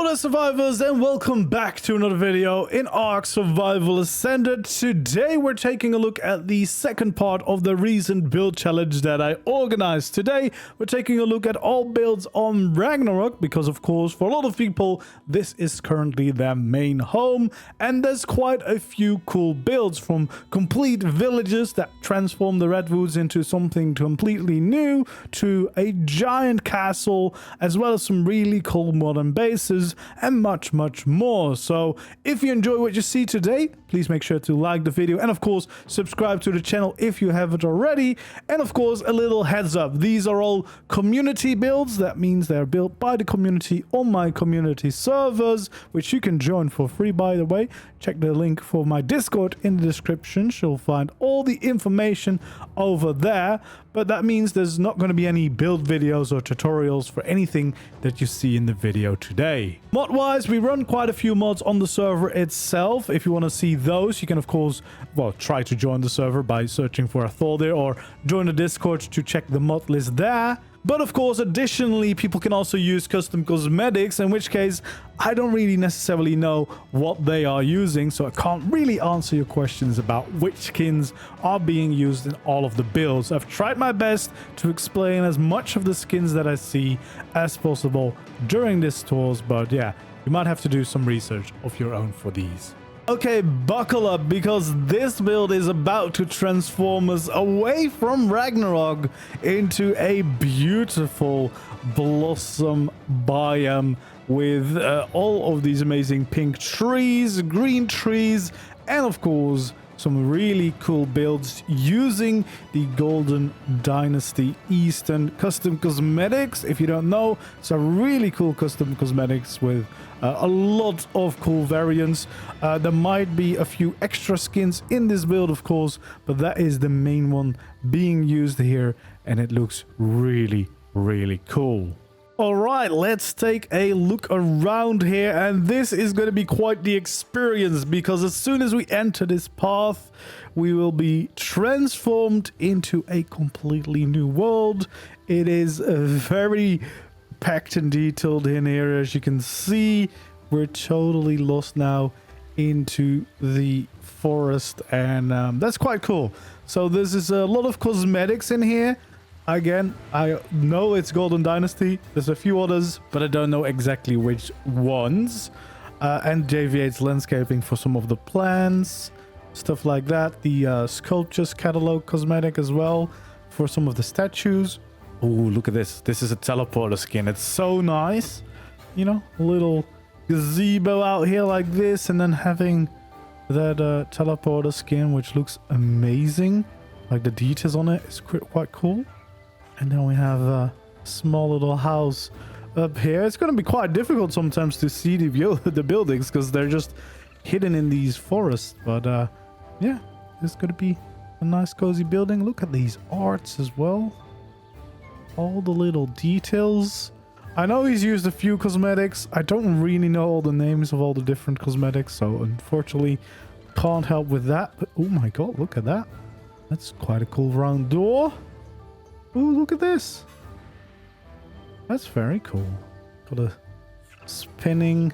there, survivors, and welcome back to another video in ARK Survival Ascended. Today we're taking a look at the second part of the recent build challenge that I organized. Today we're taking a look at all builds on Ragnarok because, of course, for a lot of people this is currently their main home, and there's quite a few cool builds, from complete villages that transform the redwoods into something completely new to a giant castle, as well as some really cool modern bases and much more. So if you enjoy what you see today, please make sure to like the video and of course subscribe to the channel if you haven't already. And of course, a little heads up, these are all community builds. That means they're built by the community on my community servers, which you can join for free, by the way. Check the link for my Discord in the description. You'll find all the information over there. But that means there's not going to be any build videos or tutorials for anything that you see in the video today. Mod-wise, we run quite a few mods on the server itself. If you want to see those, you can of course, well, try to join the server by searching for a Thor there, or join the Discord to check the mod list there. But of course, additionally, people can also use custom cosmetics, in which case I don't really necessarily know what they are using, so I can't really answer your questions about which skins are being used in all of the builds. I've tried my best to explain as much of the skins that I see as possible during this tours, but yeah, you might have to do some research of your own for these. Okay, buckle up, because this build is about to transform us away from Ragnarok into a beautiful blossom biome with all of these amazing pink trees, green trees, and of course some really cool builds using the Golden Dynasty Eastern custom cosmetics. If you don't know, it's a really cool custom cosmetics with a lot of cool variants. There might be a few extra skins in this build, of course, but that is the main one being used here, and it looks really cool. All right, let's take a look around here, and this is going to be quite the experience, because as soon as we enter this path, we will be transformed into a completely new world. It is very packed and detailed in here. As you can see, we're totally lost now into the forest, and that's quite cool. So this is a lot of cosmetics in here. Again, I know it's Golden Dynasty. There's a few others, but I don't know exactly which ones. And JV8's landscaping for some of the plants, stuff like that. The sculptures catalog cosmetic as well for some of the statues. Oh, look at this. This is a teleporter skin. It's so nice. You know, a little gazebo out here like this, and then having that teleporter skin, which looks amazing. Like the details on it is quite cool. And then we have a small little house up here. It's going to be quite difficult sometimes to see the buildings because they're just hidden in these forests. But yeah, it's going to be a nice cozy building. Look at these arts as well. All the little details. I know he's used a few cosmetics. I don't really know all the names of all the different cosmetics, so unfortunately can't help with that. But oh my god, look at that. That's quite a cool round door. Oh, look at this. That's very cool. Got a spinning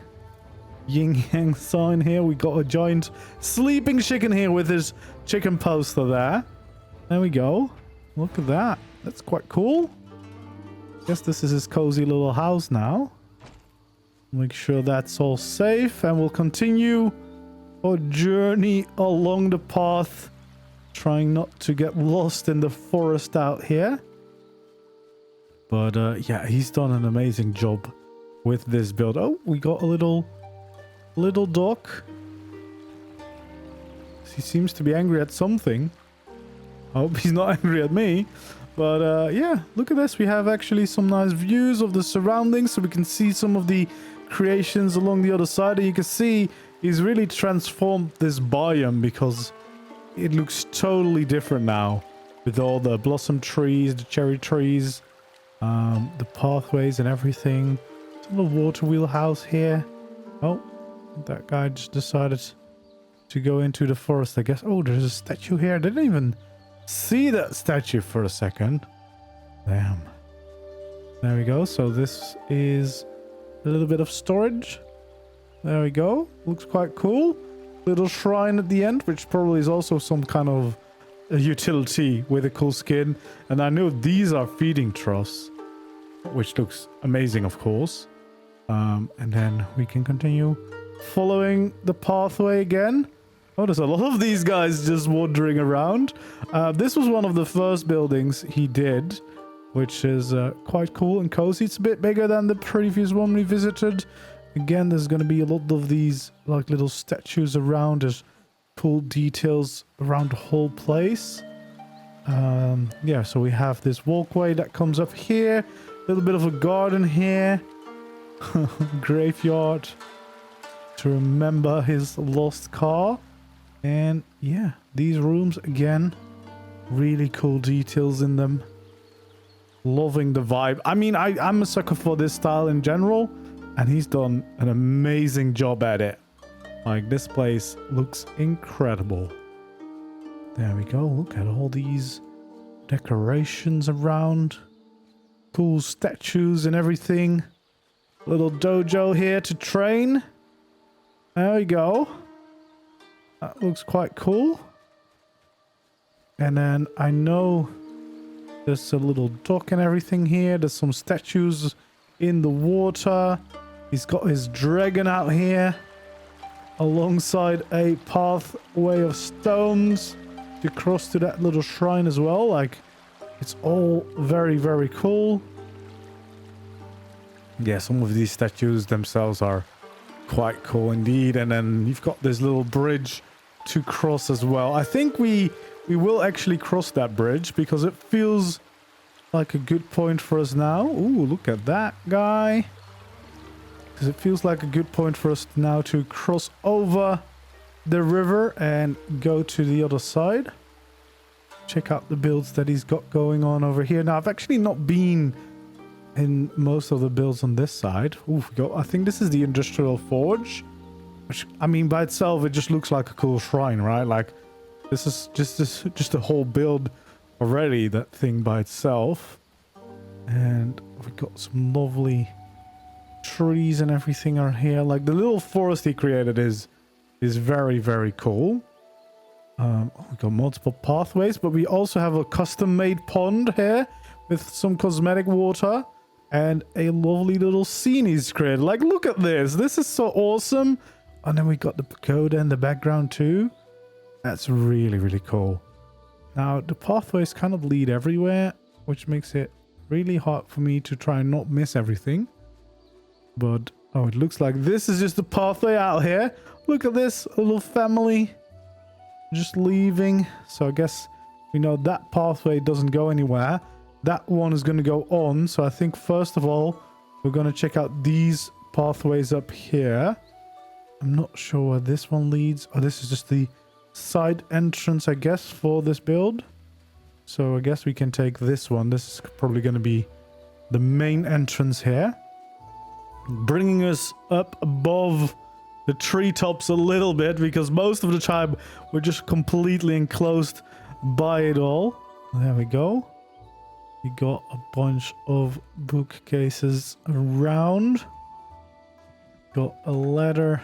yin-yang sign here. We got a giant sleeping chicken here with his chicken poster there. There we go. Look at that. That's quite cool. Guess this is his cozy little house now. Make sure that's all safe, and we'll continue our journey along the path, trying not to get lost in the forest out here. But yeah, he's done an amazing job with this build. Oh, we got a little dog. He seems to be angry at something. I hope he's not angry at me. But yeah, look at this. We have actually some nice views of the surroundings, so we can see some of the creations along the other side. And you can see he's really transformed this biome, because it looks totally different now with all the blossom trees, the cherry trees, the pathways and everything. It's a little water wheel house here. Oh, that guy just decided to go into the forest, I guess. Oh, there's a statue here. I didn't even see that statue for a second. Damn. There we go. So this is a little bit of storage. There we go. Looks quite cool. Little shrine at the end, which probably is also some kind of a utility with a cool skin. And I know these are feeding troughs, which looks amazing, of course. And then we can continue following the pathway again. Oh, there's a lot of these guys just wandering around. This was one of the first buildings he did, which is quite cool and cozy. It's a bit bigger than the previous one we visited. Again, there's going to be a lot of these like little statues around. There's cool details around the whole place. Yeah, so we have this walkway that comes up here. A little bit of a garden here. Graveyard to remember his lost car. And yeah, these rooms again, really cool details in them. Loving the vibe. I mean, I'm a sucker for this style in general, and he's done an amazing job at it. Like, this place looks incredible. There we go. Look at all these decorations around. Cool statues and everything. Little dojo here to train. There we go. That looks quite cool. And then I know there's a little dock and everything here. There's some statues in the water. He's got his dragon out here alongside a pathway of stones to cross to that little shrine as well. Like, it's all very, very cool. Yeah, some of these statues themselves are quite cool indeed. And then you've got this little bridge to cross as well. I think we will actually cross that bridge because it feels like a good point for us now. Ooh, look at that guy. Because it feels like a good point for us now to cross over the river and go to the other side. Check out the builds that he's got going on over here. Now, I've actually not been in most of the builds on this side. Ooh, I think this is the Industrial Forge. Which, I mean, by itself, it just looks like a cool shrine, right? Like, this is just a whole build already, that thing by itself. And we've got some lovely trees and everything are here. Like, the little forest he created is very, very cool. We've got multiple pathways, but we also have a custom-made pond here with some cosmetic water and a lovely little scene he's created. Like, look at this. This is so awesome. And then we got the pagoda in the background too. That's really, really cool. Now, the pathways kind of lead everywhere, which makes it really hard for me to try and not miss everything. But, oh, it looks like this is just the pathway out here. Look at this, a little family just leaving. So I guess we know that pathway doesn't go anywhere. That one is going to go on. So I think, first of all, we're going to check out these pathways up here. I'm not sure where this one leads. Oh, this is just the side entrance, I guess, for this build. So I guess we can take this one. This is probably going to be the main entrance here. Bringing us up above the treetops a little bit, because most of the time we're just completely enclosed by it all. There we go. We got a bunch of bookcases around. Got a ladder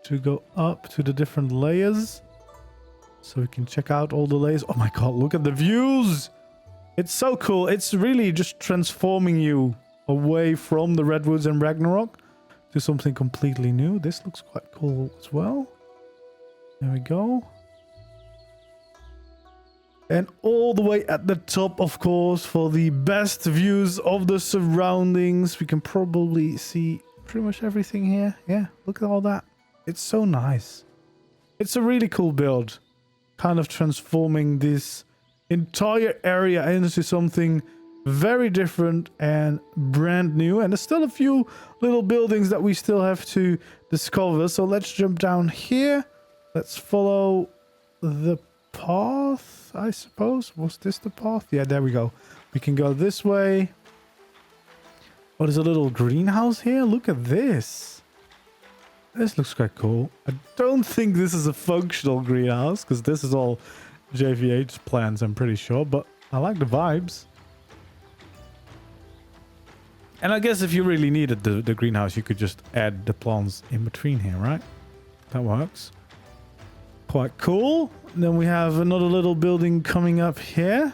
to go up to the different layers, so we can check out all the layers. Oh my god, look at the views! It's so cool. It's really just transforming you away from the Redwoods and Ragnarok to something completely new. This looks quite cool as well. There we go. And all the way at the top, of course, for the best views of the surroundings. We can probably see pretty much everything here. Yeah, look at all that. It's so nice. It's a really cool build. Kind of transforming this entire area into something very different and brand new. And there's still a few little buildings that we still have to discover. So let's jump down here. Let's follow the path, I suppose. Was this the path? Yeah, there we go. We can go this way. Oh, there's a little greenhouse here. Look at this. This looks quite cool. I don't think this is a functional greenhouse, because this is all JVH plans, I'm pretty sure. But I like the vibes. And I guess if you really needed the greenhouse, you could just add the plants in between here, right? That works. Quite cool. Then we have another little building coming up here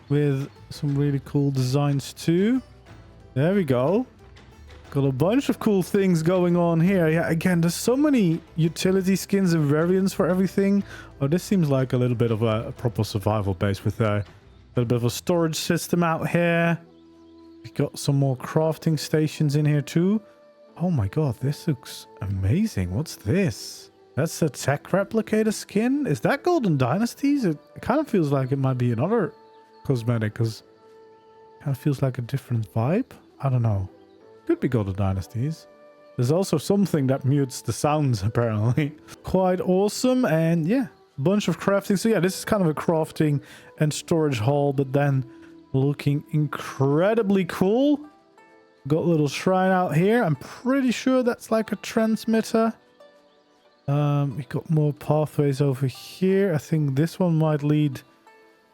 with some really cool designs too. There we go. Got a bunch of cool things going on here. Yeah, again, there's so many utility skins and variants for everything. Oh, this seems like a little bit of a proper survival base with a little bit of a storage system out here. We got some more crafting stations in here too. Oh my god, this looks amazing. What's this? That's a tech replicator skin? Is that Golden Dynasties? It kind of feels like it might be another cosmetic because it kind of feels like a different vibe. I don't know. Could be Golden Dynasties. There's also something that mutes the sounds apparently. Quite awesome. And yeah, bunch of crafting. So yeah, this is kind of a crafting and storage hall, but then looking incredibly cool. Got a little shrine out here. I'm pretty sure that's like a transmitter. We got more pathways over here. I think this one might lead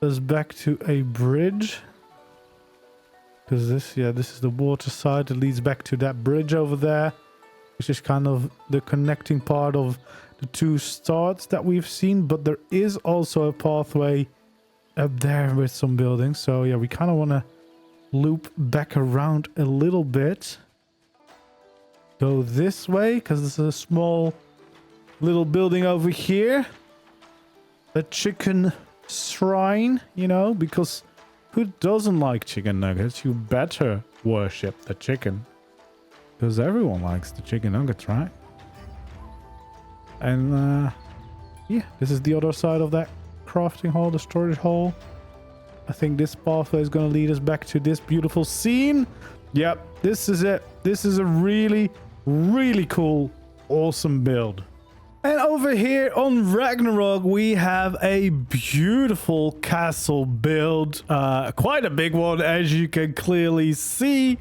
us back to a bridge. Because this is the water side that leads back to that bridge over there. Which is kind of the connecting part of the two starts that we've seen. But there is also a pathway up there with some buildings. So yeah, we kind of want to loop back around a little bit. Go this way because there's a small little building over here. A chicken shrine, you know, because who doesn't like chicken nuggets? You better worship the chicken. Because everyone likes the chicken nuggets, right? And yeah, this is the other side of that crafting hall, the storage hall. I think this pathway is going to lead us back to this beautiful scene. Yep, this is it. This is a really, really cool, awesome build. And over here on Ragnarok, we have a beautiful castle build. Quite a big one, as you can clearly see.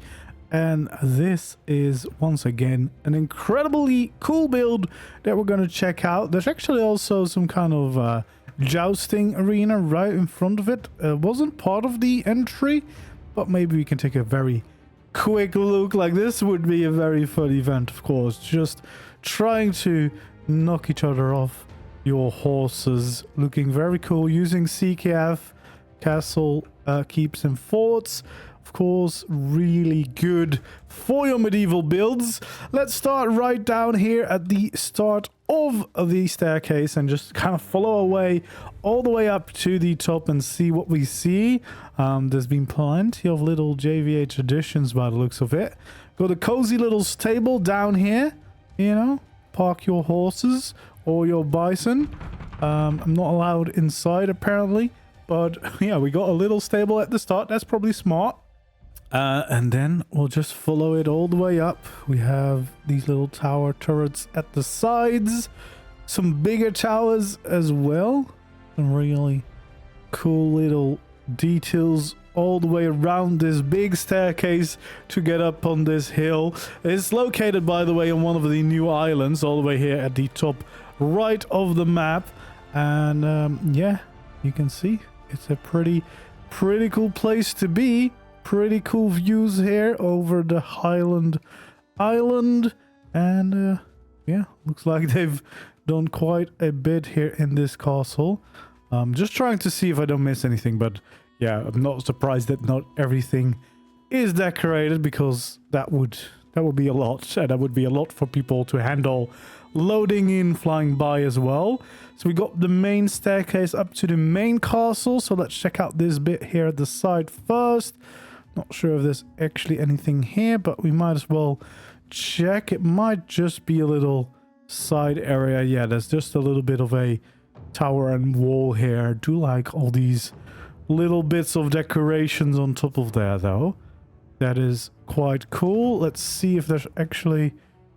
And this is, once again, an incredibly cool build that we're going to check out. There's actually also some kind of jousting arena right in front of it. Wasn't part of the entry, but maybe we can take a very quick look. Like, this would be a very fun event, of course. Just trying to knock each other off your horses. Looking very cool, using CKF, castle keeps and forts. Of course, really good for your medieval builds. Let's start right down here at the start of the staircase and just kind of follow our way all the way up to the top and see what we see. There's been plenty of little JVH additions by the looks of it. Got a cozy little stable down here, you know, park your horses or your bison. I'm not allowed inside apparently, but yeah, we got a little stable at the start. That's probably smart. And then we'll just follow it all the way up. We have these little tower turrets at the sides. Some bigger towers as well. Some really cool little details all the way around this big staircase to get up on this hill. It's located, by the way, on one of the new islands all the way here at the top right of the map. And yeah, you can see it's a pretty cool place to be. Pretty cool views here over the Highland Island. And yeah, looks like they've done quite a bit here in this castle. Just trying to see if I don't miss anything, but yeah, I'm not surprised that not everything is decorated, because that would be a lot, and that would be a lot for people to handle loading in, flying by as well. So we got the main staircase up to the main castle. So let's check out this bit here at the side first. Not sure if there's actually anything here, but we might as well check. It might just be a little side area. Yeah, there's just a little bit of a tower and wall here. I do like all these little bits of decorations on top of there, though. That is quite cool. Let's see if there's actually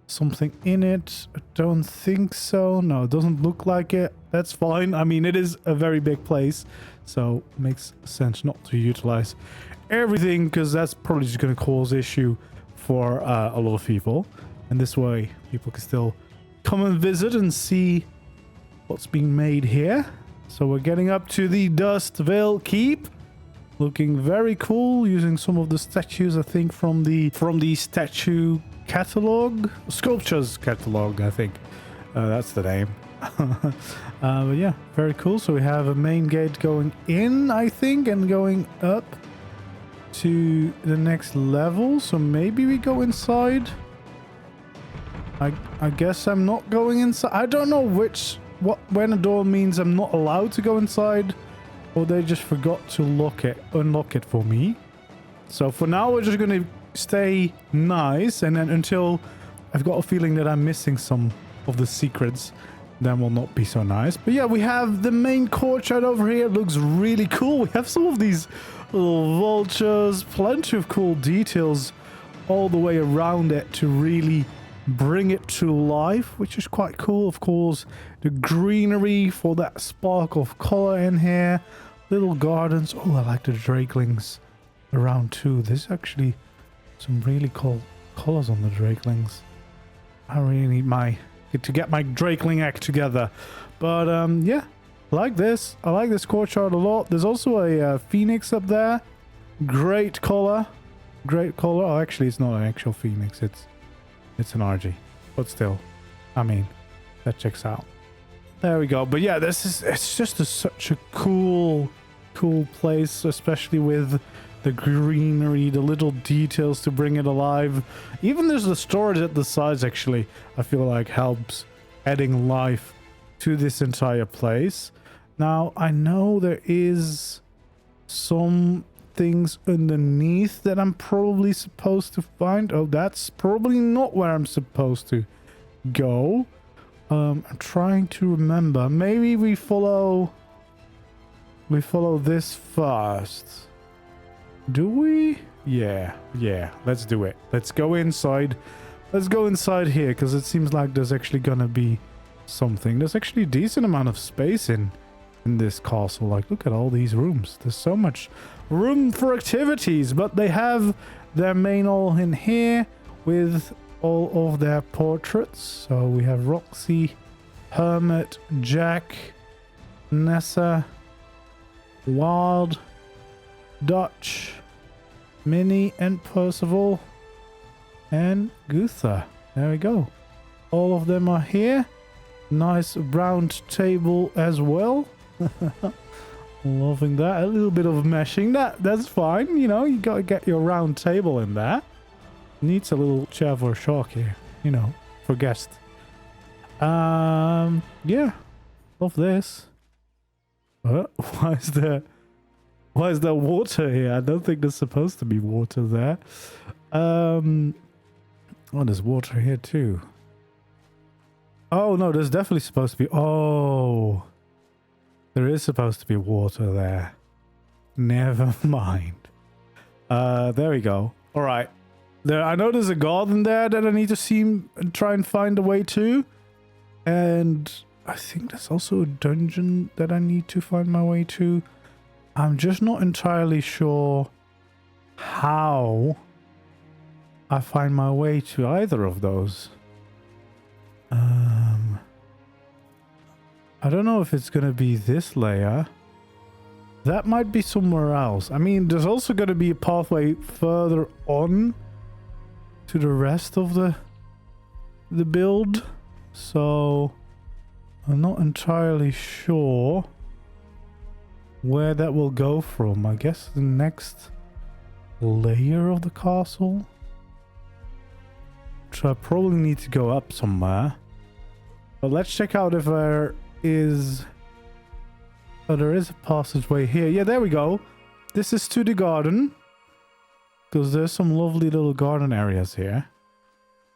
something in it. I don't think so. No, it doesn't look like it. That's fine. I mean, it is a very big place, so it makes sense not to utilize everything, because that's probably just going to cause issue for a lot of people. And this way, people can still come and visit and see what's being made here. So we're getting up to the Dust Vale Keep. looking very cool, using some of the statues, I think, from the statue catalog, sculptures catalog, I think. That's the name. But yeah, very cool. So we have a main gate going in, I think, and going up to the next level. So maybe we go inside. I guess I'm not going inside. I don't know when a door means I'm not allowed to go inside, or they just forgot to unlock it for me. So for now, we're just going to stay nice, and then until I've got a feeling that I'm missing some of the secrets, then will not be so nice. But yeah, we have the main courtyard over here. It looks really cool. We have some of these little vultures, plenty of cool details all the way around it to really bring it to life, which is quite cool. Of course, the greenery for that spark of color in here, little gardens. Oh, I like the drakelings around too. There's actually some really cool colors on the drakelings. I really need to get my drakeling act together. But yeah, I like this courtyard a lot. There's also a phoenix up there. Great color. Oh, actually, it's not an actual phoenix. It's an RG, but still, I mean, that checks out. There we go. But yeah, it's just such a cool place, especially with the greenery, the little details to bring it alive. Even there's the storage at the sides, actually, I feel like helps adding life to this entire place. Now, I know there is some things underneath that I'm probably supposed to find. Oh, that's probably not where I'm supposed to go. I'm trying to remember. Maybe we follow this first. Do we? Yeah, let's do it. Let's go inside. Let's go inside here, because it seems like there's actually gonna be something. There's actually a decent amount of space in this castle. Like, look at all these rooms. There's so much room for activities, but they have their main hall in here with all of their portraits. So we have Roxy, Hermit, Jack, Nessa, Wild, Dutch, Minnie, and Percival, and Gutha. There we go. All of them are here. Nice round table as well. Loving that. A little bit of meshing. That's fine. You know, you gotta get your round table in there. Needs a little chair for a shark here, you know, for guests. Yeah, love this. Why is there water here? I don't think there's supposed to be water there. Oh, there's water here too. Oh no, there's definitely supposed to be. Oh, there is supposed to be water there. Never mind. There we go. All right. I know there's a garden there that I need to see and try and find a way to. And I think there's also a dungeon that I need to find my way to. I'm just not entirely sure how I find my way to either of those. I don't know if it's going to be this layer. That might be somewhere else. I mean, there's also going to be a pathway further on to the rest of the build. So I'm not entirely sure where that will go from. I guess the next layer of the castle. So I probably need to go up somewhere. But let's check out if there is... Oh, there is a passageway here. Yeah, there we go. This is to the garden. Because there's some lovely little garden areas here.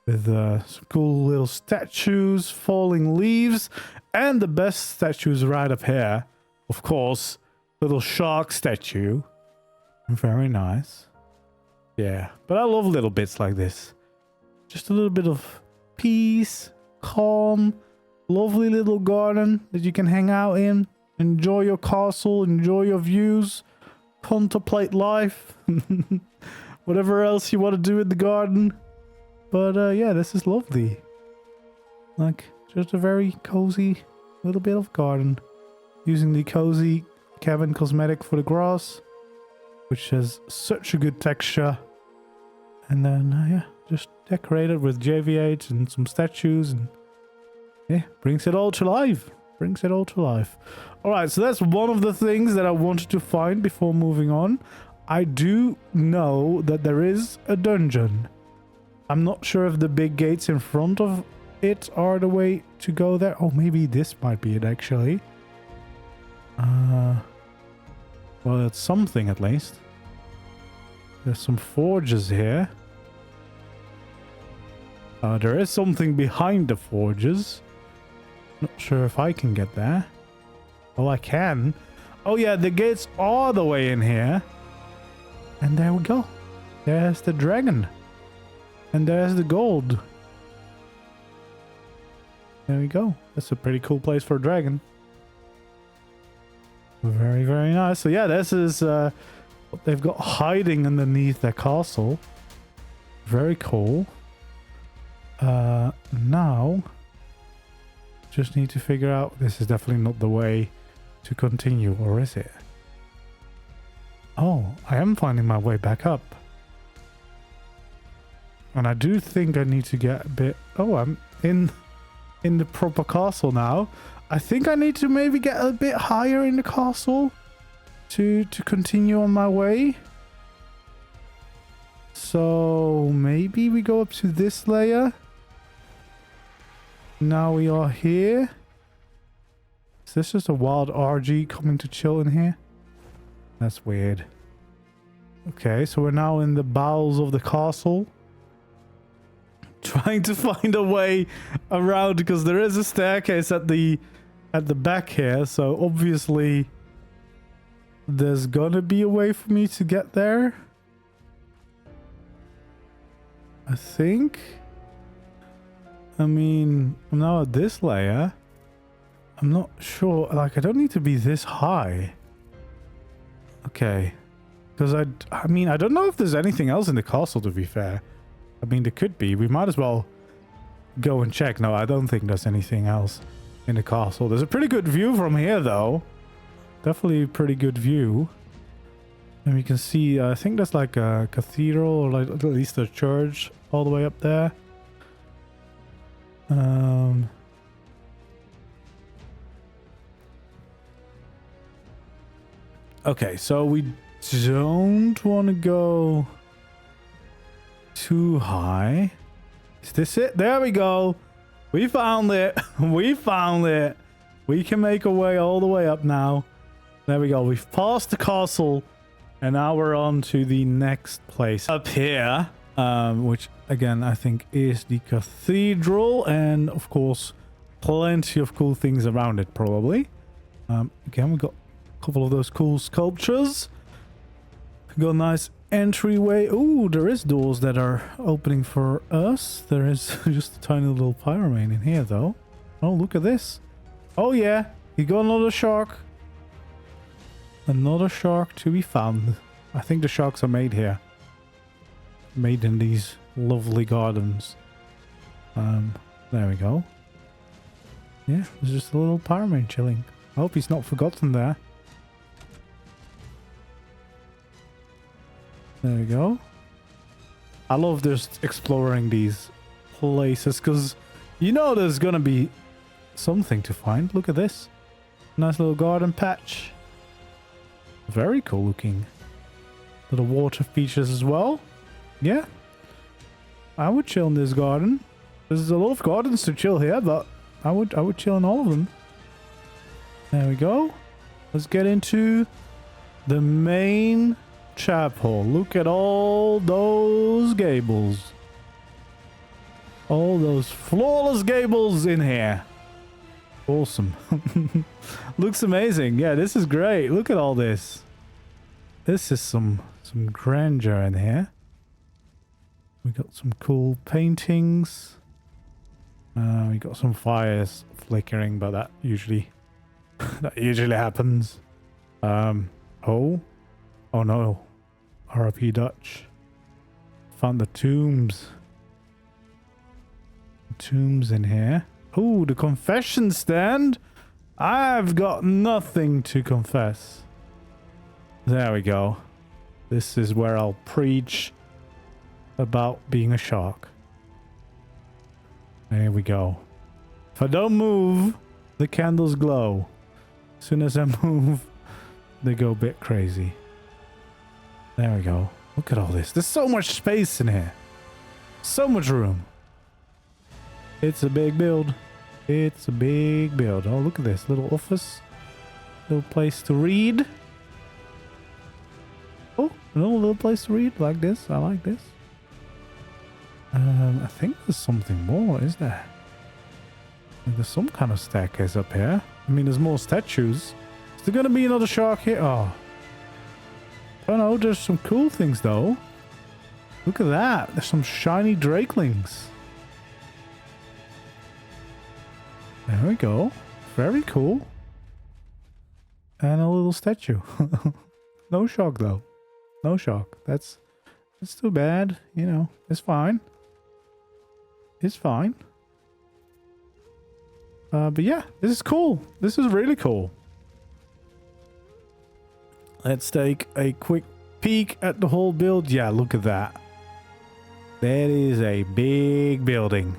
With some cool little statues, falling leaves. And the best statues right up here. Of course, little shark statue. Very nice. Yeah, but I love little bits like this. Just a little bit of peace, calm, lovely little garden that you can hang out in. Enjoy your castle, enjoy your views, contemplate life. Whatever else you want to do in the garden. But yeah, this is lovely. Like, just a very cozy little bit of garden. Using the cozy cabin cosmetic for the grass. which has such a good texture. And then, yeah, just decorate it with JV8 and some statues, and yeah, brings it all to life. Brings it all to life. Alright, so that's one of the things that I wanted to find before moving on. I do know that there is a dungeon. I'm not sure if the big gates in front of it are the way to go there. Oh, maybe this might be it, actually. Well, it's something at least. There's some forges here. There is something behind the forges. Not sure if I can get there. Well, I can. Oh yeah, the gate's all the way in here. And there we go. There's the dragon. And there's the gold. There we go. That's a pretty cool place for a dragon. Very, very nice. So yeah, this is what they've got hiding underneath their castle. Very cool. Now, just need to figure out, this is definitely not the way to continue, or is it? Oh, I am finding my way back up. And I do think I need to get a bit... Oh, I'm in the proper castle now. I think I need to maybe get a bit higher in the castle to continue on my way. So maybe we go up to this layer. Now we are here. Is this just a wild RG coming to chill in here? That's weird. Okay, so we're now in the bowels of the castle. Trying to find a way around, because there is a staircase at the back here, so obviously there's gonna be a way for me to get there, I think. I mean, I'm now at this layer. I'm not sure, like, I don't need to be this high. Okay, because I mean, I don't know if there's anything else in the castle, to be fair. I mean, there could be. We might as well go and check. No, I don't think there's anything else in the castle. There's a pretty good view from here, though. Definitely a pretty good view. And we can see, I think there's like a cathedral, or like at least a church all the way up there. Okay, so we don't want to go too high. Is this it? There we go. We found it. We found it. We can make our way all the way up now. There we go. We've passed the castle, and now we're on to the next place up here, which again I think is the cathedral, and of course plenty of cool things around it probably. Again, we got a couple of those cool sculptures. Got a nice entryway. Ooh, there is doors that are opening for us. There is just a tiny little pyramid in here though. Oh, look at this. Oh yeah, you got another shark. Another shark to be found. I think the sharks are made here. Made in these lovely gardens. There we go. Yeah, there's just a little pyramid chilling. I hope he's not forgotten there. There we go. I love just exploring these places, because you know there's gonna be something to find. Look at this. Nice little garden patch. Very cool looking. Little water features as well. Yeah. I would chill in this garden. There's a lot of gardens to chill here, but I would chill in all of them. There we go. Let's get into the main chapel. Look at all those gables. All those flawless gables in here. Awesome. Looks amazing. Yeah, this is great. Look at all this. This is some grandeur in here. We got some cool paintings. We got some fires flickering, but that usually happens. Oh no. RIP Dutch. Found the tombs. Tombs in here. Oh, the confession stand. I've got nothing to confess. There we go. This is where I'll preach about being a shark. There we go. If I don't move, the candles glow. As soon as I move, they go a bit crazy. There we go. Look at all this. There's so much space in here. So much room. It's a big build. It's a big build. Oh, look at this. Little office. Little place to read. Oh, no, little place to read. Like this. I like this. I think there's something more, is there? There's some kind of staircase up here. I mean, there's more statues. Is there gonna be another shark here? Oh. I don't know, there's some cool things though. Look at that. There's some shiny drakelings. There we go. Very cool. And a little statue. No shark though. No shark. That's too bad. You know, it's fine. It's fine. But yeah, this is cool. This is really cool. Let's take a quick peek at the whole build. Yeah, look at that. That is a big building.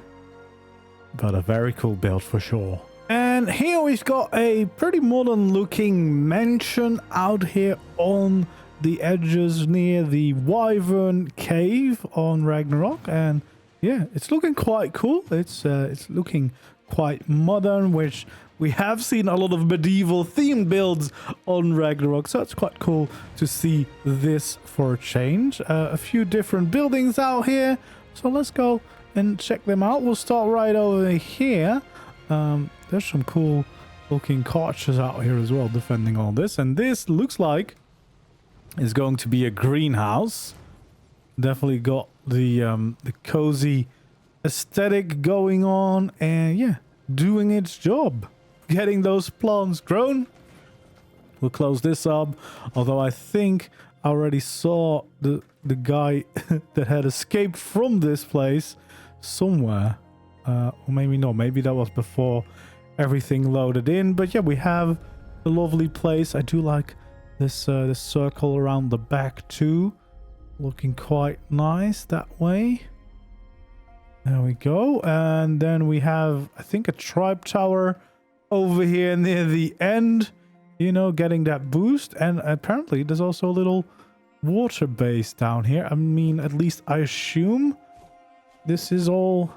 But a very cool build for sure. And here we've got a pretty modern looking mansion out here on the edges near the Wyvern Cave on Ragnarok. And yeah, it's looking quite cool. It's looking quite modern, which we have seen a lot of medieval themed builds on Ragnarok, so it's quite cool to see this for a change. A few different buildings out here, so let's go and check them out. We'll start right over here. There's some cool looking archers out here as well defending all this, and this looks like is going to be a greenhouse. Definitely got the cozy aesthetic going on, and yeah, doing its job, getting those plants grown. We'll close this up, although I think I already saw the guy that had escaped from this place somewhere, or maybe not, maybe that was before everything loaded in. But yeah, we have a lovely place. I do like this this circle around the back too, looking quite nice that way. There we go. And then we have, I think, a tribe tower over here near the end, you know, getting that boost. And apparently there's also a little water base down here. I mean, at least I assume this is all...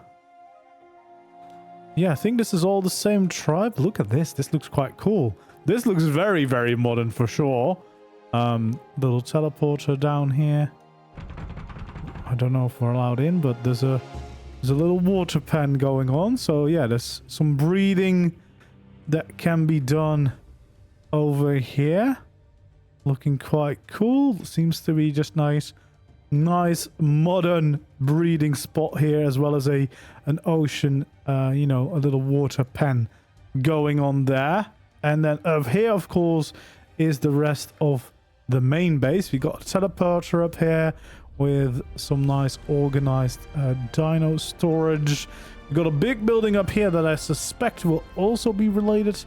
Yeah, I think this is all the same tribe. Look at this. This looks quite cool. This looks very, very modern for sure. Little teleporter down here. I don't know if we're allowed in, but there's a little water pen going on. So yeah, there's some breeding that can be done over here. Looking quite cool. Seems to be just nice modern breeding spot here, as well as an ocean, you know, a little water pen going on there. And then over here, of course, is the rest of the main base. We got a teleporter up here with some nice organized dino storage. We got a big building up here that I suspect will also be related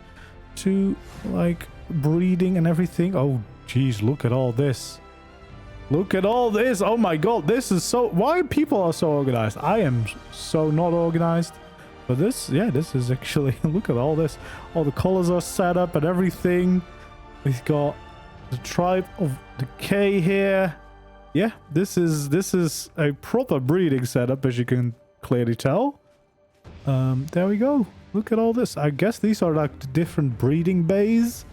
to like breeding and everything. Oh geez, look at all this. Look at all this. Oh my god, this is so... Why people are so organized? I am so not organized. But this, yeah, this is actually... Look at all this. All the colors are set up and everything. We've got the tribe of decay here. Yeah, this is a proper breeding setup, as you can clearly tell. There we go. Look at all this. I guess these are like the different breeding bays.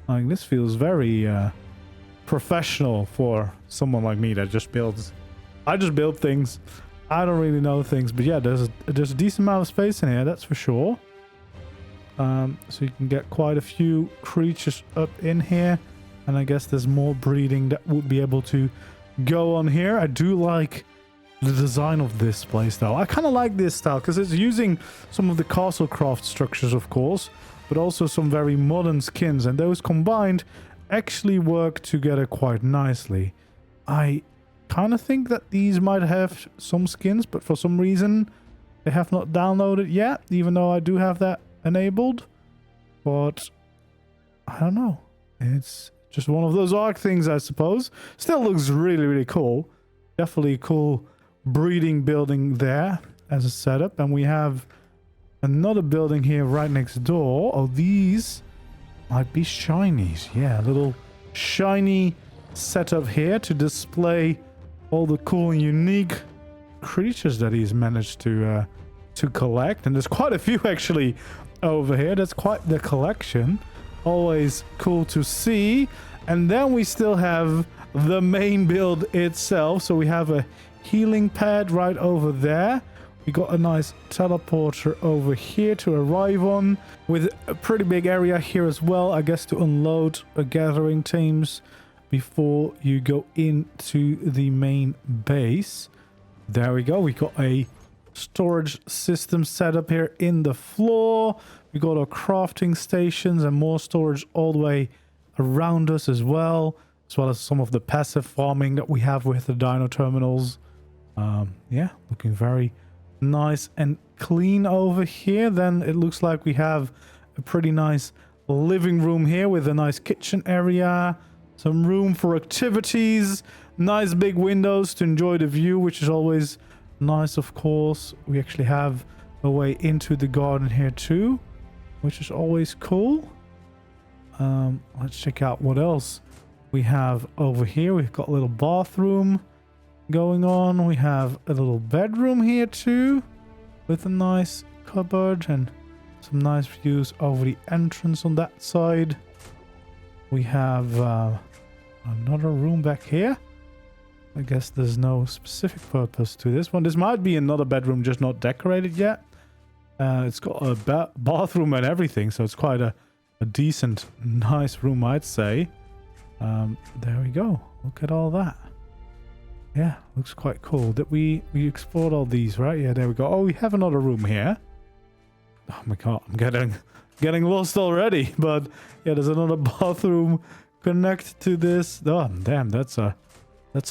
Like, this feels very professional for someone like me that just builds... I just build things. I don't really know things, but yeah, there's a decent amount of space in here, that's for sure. So you can get quite a few creatures up in here, and I guess there's more breeding that would be able to go on here. I do like the design of this place though. I kind of like this style because it's using some of the Castlecraft structures, of course, but also some very modern skins, and those combined actually work together quite nicely. I kind of think that these might have some skins, but for some reason they have not downloaded yet, even though I do have that enabled. But I don't know, it's just one of those ARK things, I suppose. Still looks really, really cool. Definitely a cool breeding building there as a setup. And we have another building here right next door. Oh, these might be shinies. Yeah, a little shiny setup here to display all the cool and unique creatures that he's managed to collect. And there's quite a few actually over here. That's quite the collection. Always cool to see. And then we still have the main build itself. So we have a healing pad right over there. We got a nice teleporter over here to arrive on, with a pretty big area here as well, I guess, to unload gathering teams before you go into the main base. There we go. We got a storage system set up here in the floor. We got our crafting stations and more storage all the way around us as well as some of the passive farming that we have with the dino terminals. Yeah, looking very nice and clean over here. Then it looks like we have a pretty nice living room here with a nice kitchen area, some room for activities, nice big windows to enjoy the view, which is always nice, of course. We actually have a way into the garden here too, which is always cool. Let's check out what else we have over here. We've got a little bathroom going on. We have a little bedroom here too, with a nice cupboard and some nice views over the entrance on that side. We have another room back here. I guess there's no specific purpose to this one. This might be another bedroom, just not decorated yet. It's got a bathroom and everything, so it's quite a decent, nice room, I'd say. There we go. Look at all that. Yeah, looks quite cool. That we explored all these, right? Yeah, there we go. Oh, we have another room here. Oh my god, I'm getting lost already. But yeah, there's another bathroom connected to this. Oh, damn, that's a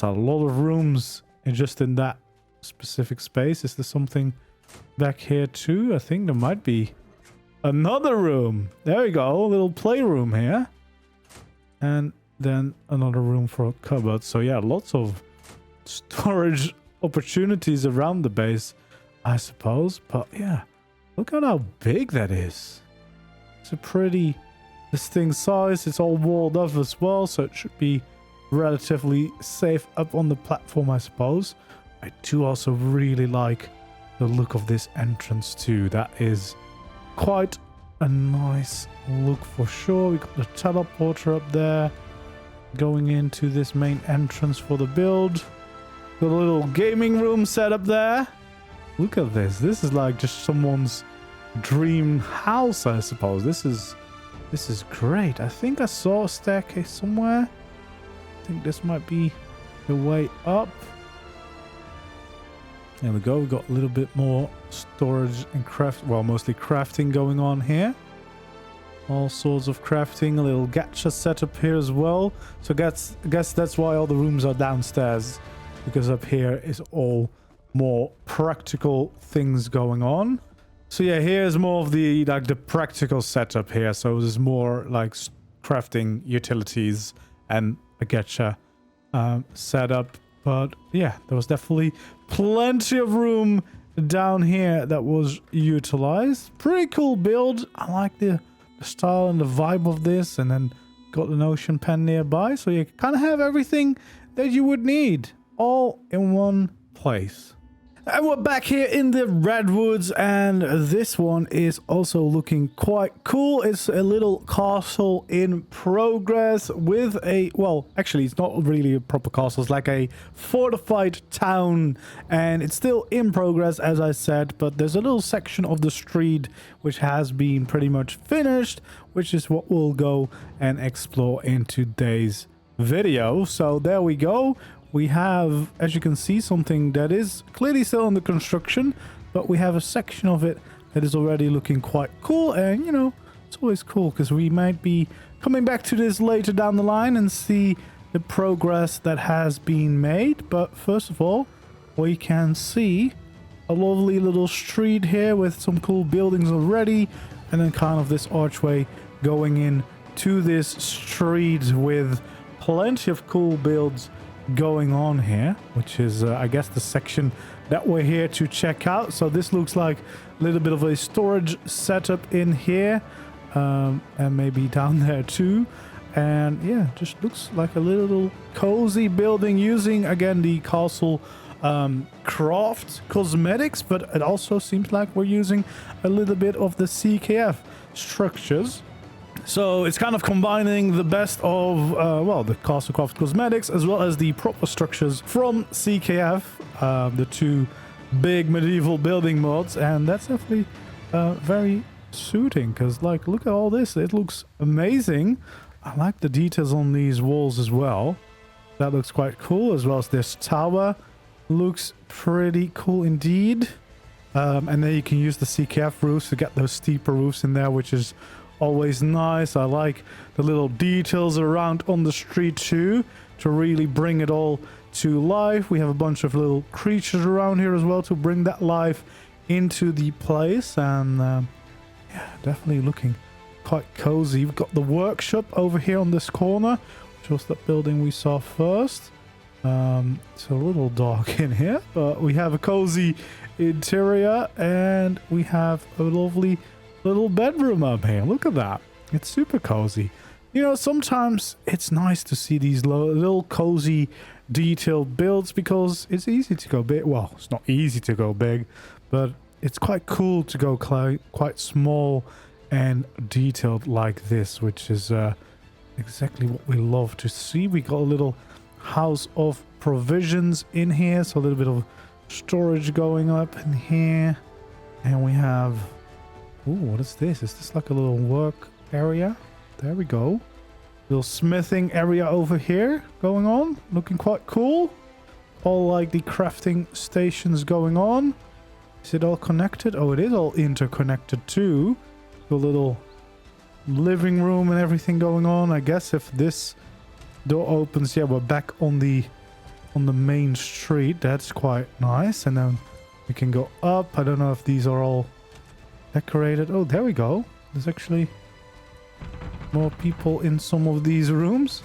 lot of rooms just in that specific space. Is there something back here too? I think there might be another room. There we go, a little playroom here. And then another room for a cupboard. So yeah, lots of storage opportunities around the base, I suppose. But yeah, look at how big that is. It's a pretty distinct size. It's all walled off as well, so it should be relatively safe up on the platform, I suppose. I do also really like the look of this entrance too. That is quite a nice look for sure. We got the teleporter up there going into this main entrance for the build. Got a little gaming room set up there. Look at this. This is like just someone's dream house, I suppose. This is great. I think I saw a staircase somewhere. I think this might be the way up. There we go. We've got a little bit more storage and mostly crafting going on here. All sorts of crafting. A little gacha setup here as well. So I guess that's why all the rooms are downstairs, because up here is all more practical things going on. So yeah, here's more of the practical setup here. So there's more like crafting utilities and a gacha setup. But yeah, there was definitely plenty of room down here that was utilized. Pretty cool build. I like the style and the vibe of this. And then got an ocean pen nearby. So you kind of have everything that you would need all in one place. And we're back here in the redwoods, and this one is also looking quite cool. It's a little castle in progress with actually it's not really a proper castle. It's like a fortified town, and it's still in progress, as I said, but there's a little section of the street which has been pretty much finished, which is what we'll go and explore in today's video. So there we go. We have, as you can see, something that is clearly still under construction, but we have a section of it that is already looking quite cool. And, you know, it's always cool because we might be coming back to this later down the line and see the progress that has been made. But first of all, we can see a lovely little street here with some cool buildings already, and then kind of this archway going in to this street with plenty of cool builds going on here, which is I guess the section that we're here to check out. So this looks like a little bit of a storage setup in here, and maybe down there too. And yeah, just looks like a little cozy building using again the castle craft cosmetics, but it also seems like we're using a little bit of the CKF structures. So it's kind of combining the best of, well, the Castlecraft cosmetics as well as the proper structures from CKF, the two big medieval building mods, and that's definitely very suiting because, like, look at all this. It looks amazing. I like the details on these walls as well. That looks quite cool, as well as this tower. Looks pretty cool indeed. And then you can use the CKF roofs to get those steeper roofs in there, which is always nice. I like the little details around on the street too, to really bring it all to life. We have a bunch of little creatures around here as well to bring that life into the place. And yeah, definitely looking quite cozy. We've got the workshop over here on this corner, which was the building we saw first. It's a little dark in here, but we have a cozy interior, and we have a lovely little bedroom up here. Look at that. It's super cozy. You know, sometimes it's nice to see these little cozy detailed builds because it's easy to go big. Well, it's not easy to go big, but it's quite cool to go quite small and detailed like this, which is exactly what we love to see. We got a little house of provisions in here, so a little bit of storage going up in here. And we have, ooh, what is this? Is this like a little work area? There we go. Little smithing area over here going on, looking quite cool. All like the crafting stations going on. Is it all connected? Oh, it is all interconnected too. A little living room and everything going on. I guess if this door opens, yeah, we're back on the main street. That's quite nice. And then we can go up. I don't know if these are all decorated. Oh, there we go. There's actually more people in some of these rooms.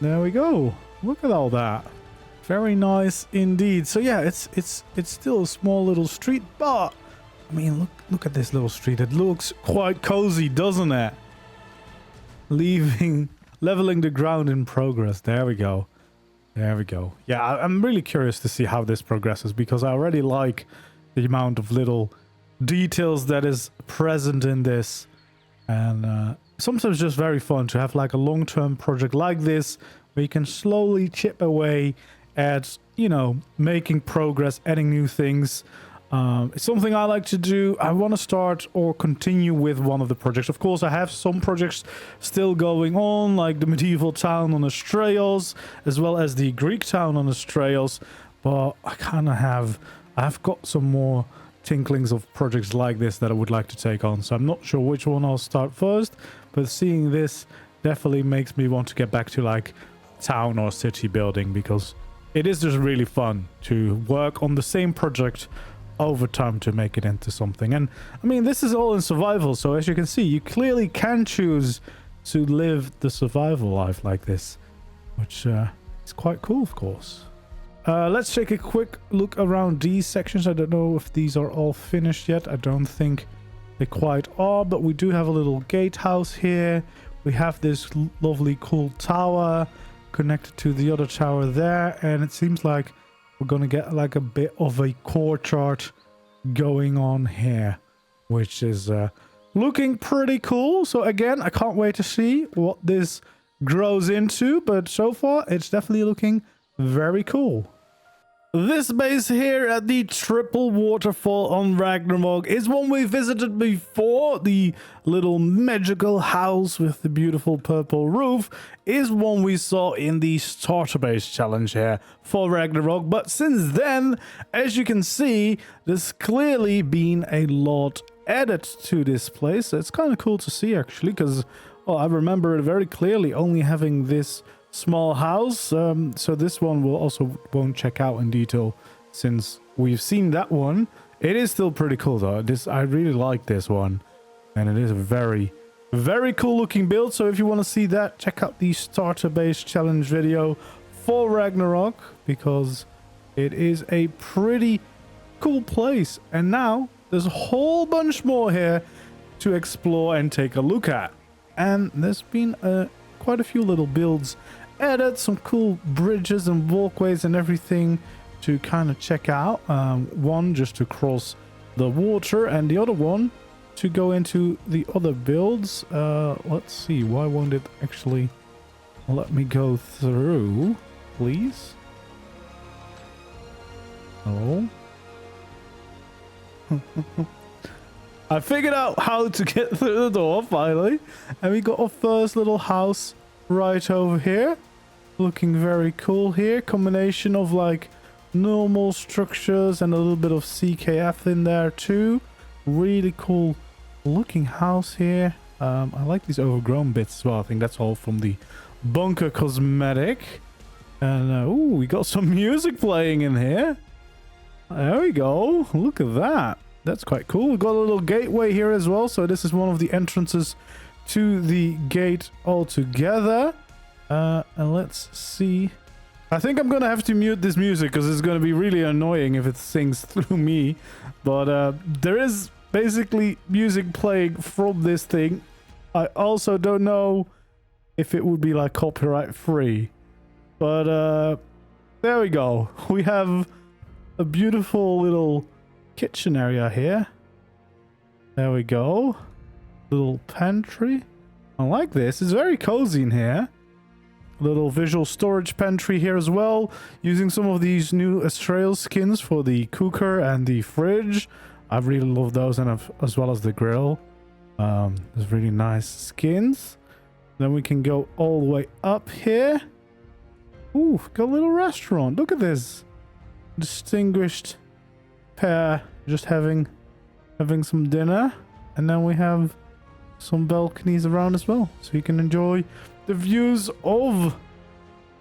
There we go. Look at all that. Very nice indeed. So yeah, it's still a small little street, but I mean, look at this little street. It looks quite cozy, doesn't it? Leveling the ground in progress. There we go. There we go. Yeah, I'm really curious to see how this progresses because I already like the amount of little details that is present in this. And sometimes just very fun to have like a long-term project like this where you can slowly chip away at, you know, making progress, adding new things. It's something I like to do. I want to start or continue with one of the projects. Of course, I have some projects still going on, like the medieval town on Astraeos, as well as the Greek town on Astraeos. But I kind of I've got some more tinklings of projects like this that I would like to take on. So I'm not sure which one I'll start first, but seeing this definitely makes me want to get back to like town or city building, because it is just really fun to work on the same project over time to make it into something. And I mean, this is all in survival, so as you can see, you clearly can choose to live the survival life like this, which is quite cool, of course. Let's take a quick look around these sections. I don't know if these are all finished yet. I don't think they quite are, but we do have a little gatehouse here. We have this lovely cool tower connected to the other tower there, and it seems like we're gonna get like a bit of a courtyard going on here, which is looking pretty cool. So again, I can't wait to see what this grows into, but so far it's definitely looking very cool. This base here at the Triple Waterfall on Ragnarok is one we visited before. The little magical house with the beautiful purple roof is one we saw in the starter base challenge here for Ragnarok. But since then, as you can see, there's clearly been a lot added to this place. It's kind of cool to see actually, because well, I remember it very clearly only having this small house, so this one will also won't check out in detail since we've seen that one. It is still pretty cool though. I really like this one, and it is very, Very cool looking build. So if you want to see that, check out the starter base challenge video for Ragnarok, because it is a pretty cool place. And now there's a whole bunch more here to explore and take a look at. And there's been quite a few little builds added, some cool bridges and walkways and everything to kind of check out. One just to cross the water, and the other one to go into the other builds. Let's see, why won't it actually let me go through, please? Oh. I figured out how to get through the door finally, and we got our first little house right over here, looking very cool here. Combination of like normal structures and a little bit of CKF in there too. Really cool looking house here. I like these overgrown bits as well. I think that's all from the bunker cosmetic. And ooh, we got some music playing in here. There we go. Look at that. That's quite cool. We've got a little gateway here as well. So this is one of the entrances to the gate altogether. And let's see. I think I'm gonna have to mute this music because it's gonna be really annoying if it sings through me. But there is basically music playing from this thing. I also don't know if it would be like copyright free. But there we go. We have a beautiful little kitchen area here. There we go. Little pantry. I like this. It's very cozy in here. Little visual storage pantry here as well, using some of these new Astral skins for the cooker and the fridge. I really love those, and as well as the grill. There's really nice skins. Then we can go all the way up here. Ooh, got a little restaurant. Look at this distinguished pair just having some dinner. And then we have some balconies around as well, so you can enjoy the views of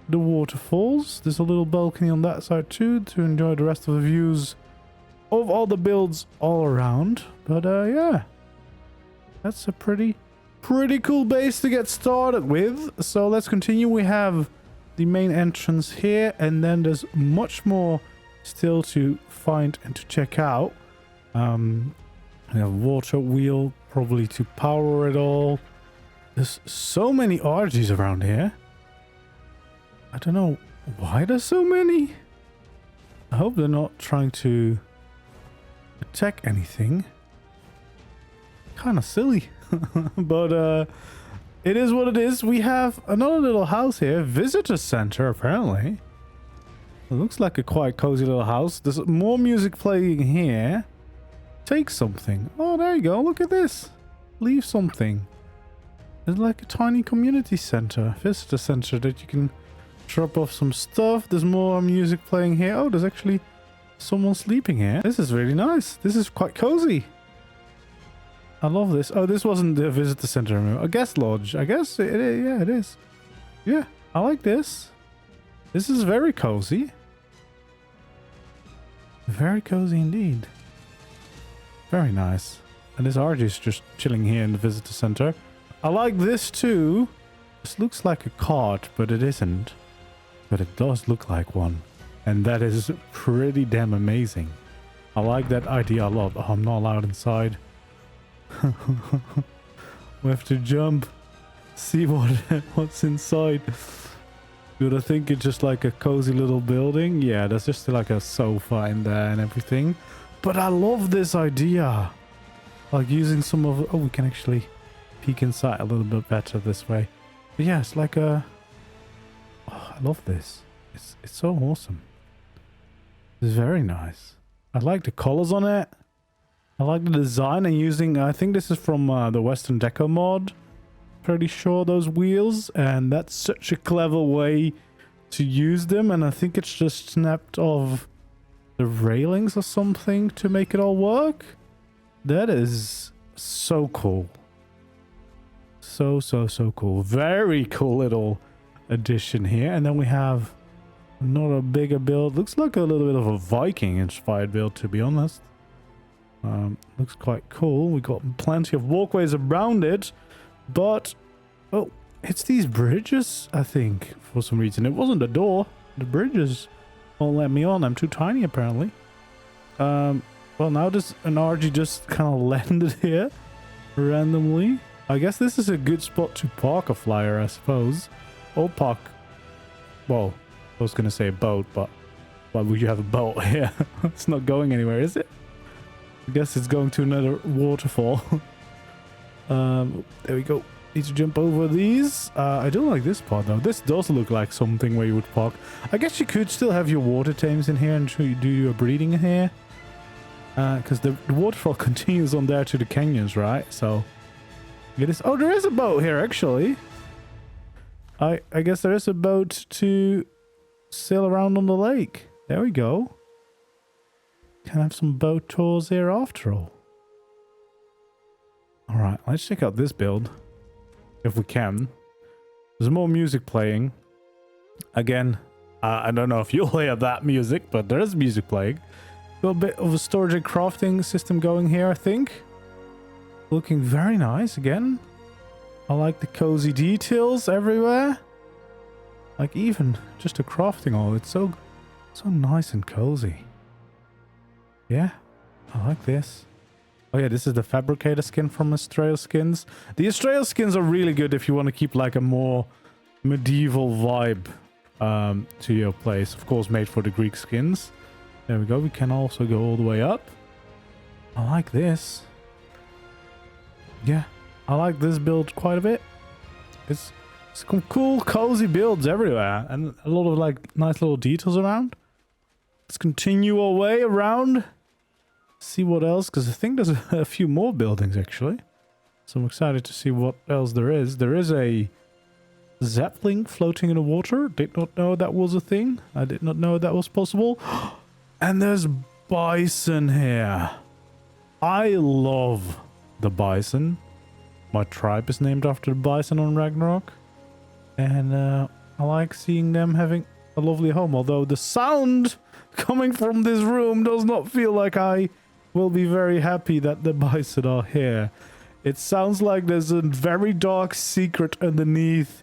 the waterfalls. There's a little balcony on that side too to enjoy the rest of the views of all the builds all around. But yeah, that's a pretty cool base to get started with. So let's continue. We have the main entrance here, and then there's much more still to find and to check out. We have water wheel probably to power it all. There's so many RGs around here. I don't know why there's so many. I hope they're not trying to attack anything. Kind of silly. But it is what it is. We have another little house here. Visitor center, apparently. It looks like a quite cozy little house. There's more music playing here. Take something. Oh, there you go. Look at this. Leave something. There's like a tiny community center, visitor center, that you can drop off some stuff. There's more music playing here. Oh, there's actually someone sleeping here. This is really nice. This is quite cozy. I love this. Oh, this wasn't the visitor center. A guest lodge. I guess it is. Yeah, it is. Yeah, I like this. This is very cozy. Very cozy indeed. Very nice. And this RG is just chilling here in the visitor center. I like this too. This looks like a cart, but it isn't. But it does look like one. And that is pretty damn amazing. I like that idea a lot. Oh, I'm not allowed inside. We have to jump. See what's inside. Dude, I think it's just like a cozy little building. Yeah, there's just like a sofa in there and everything. But I love this idea. Like using some of... Oh, we can actually peek inside a little bit better this way. But yeah, it's like a... Oh, I love this. It's so awesome. It's very nice. I like the colors on it. I like the design and using... I think this is from the Western Deco mod. Pretty sure those wheels. And that's such a clever way to use them. And I think it's just snapped off the railings or something to make it all work. That is so cool. So cool. Very cool little addition here. And then we have another bigger build. Looks like a little bit of a Viking inspired build, to be honest. Looks quite cool. We got plenty of walkways around it. But, oh, it's these bridges, I think, for some reason. It wasn't the door. The bridges won't let me on. I'm too tiny, apparently. Well, now this an RG just kind of landed here randomly. I guess this is a good spot to park a flyer, I suppose. Or park... Well, I was going to say a boat, but why would you have a boat here? It's not going anywhere, is it? I guess it's going to another waterfall. There we go. Need to jump over these. I don't like this part, though. This does look like something where you would park. I guess you could still have your water tames in here and do your breeding in here. Because the waterfall continues on there to the canyons, right? So... It is. Oh, there is a boat here, actually. I guess there is a boat to sail around on the lake. There we go. Can have some boat tours here after all. Alright, let's check out this build. If we can. There's more music playing. Again, I don't know if you'll hear that music, but there is music playing. Got a bit of a storage and crafting system going here, I think. Looking very nice again. I like the cozy details everywhere. Like even just the crafting all, it's so nice and cozy. Yeah, I like this. Oh yeah, this is the fabricator skin from Australia Skins. The Australia Skins are really good if you want to keep like a more medieval vibe to your place. Of course, made for the Greek skins. There we go. We can also go all the way up. I like this. Yeah, I like this build quite a bit. It's some cool, cozy builds everywhere. And a lot of like nice little details around. Let's continue our way around. See what else, because I think there's a few more buildings actually. So I'm excited to see what else there is. There is a Zeppelin floating in the water. Did not know that was a thing. I did not know that was possible. And there's bison here. I love the bison. My tribe is named after the bison on Ragnarok. And I like seeing them having a lovely home. Although the sound coming from this room does not feel like I will be very happy that the bison are here. It sounds like there's a very dark secret underneath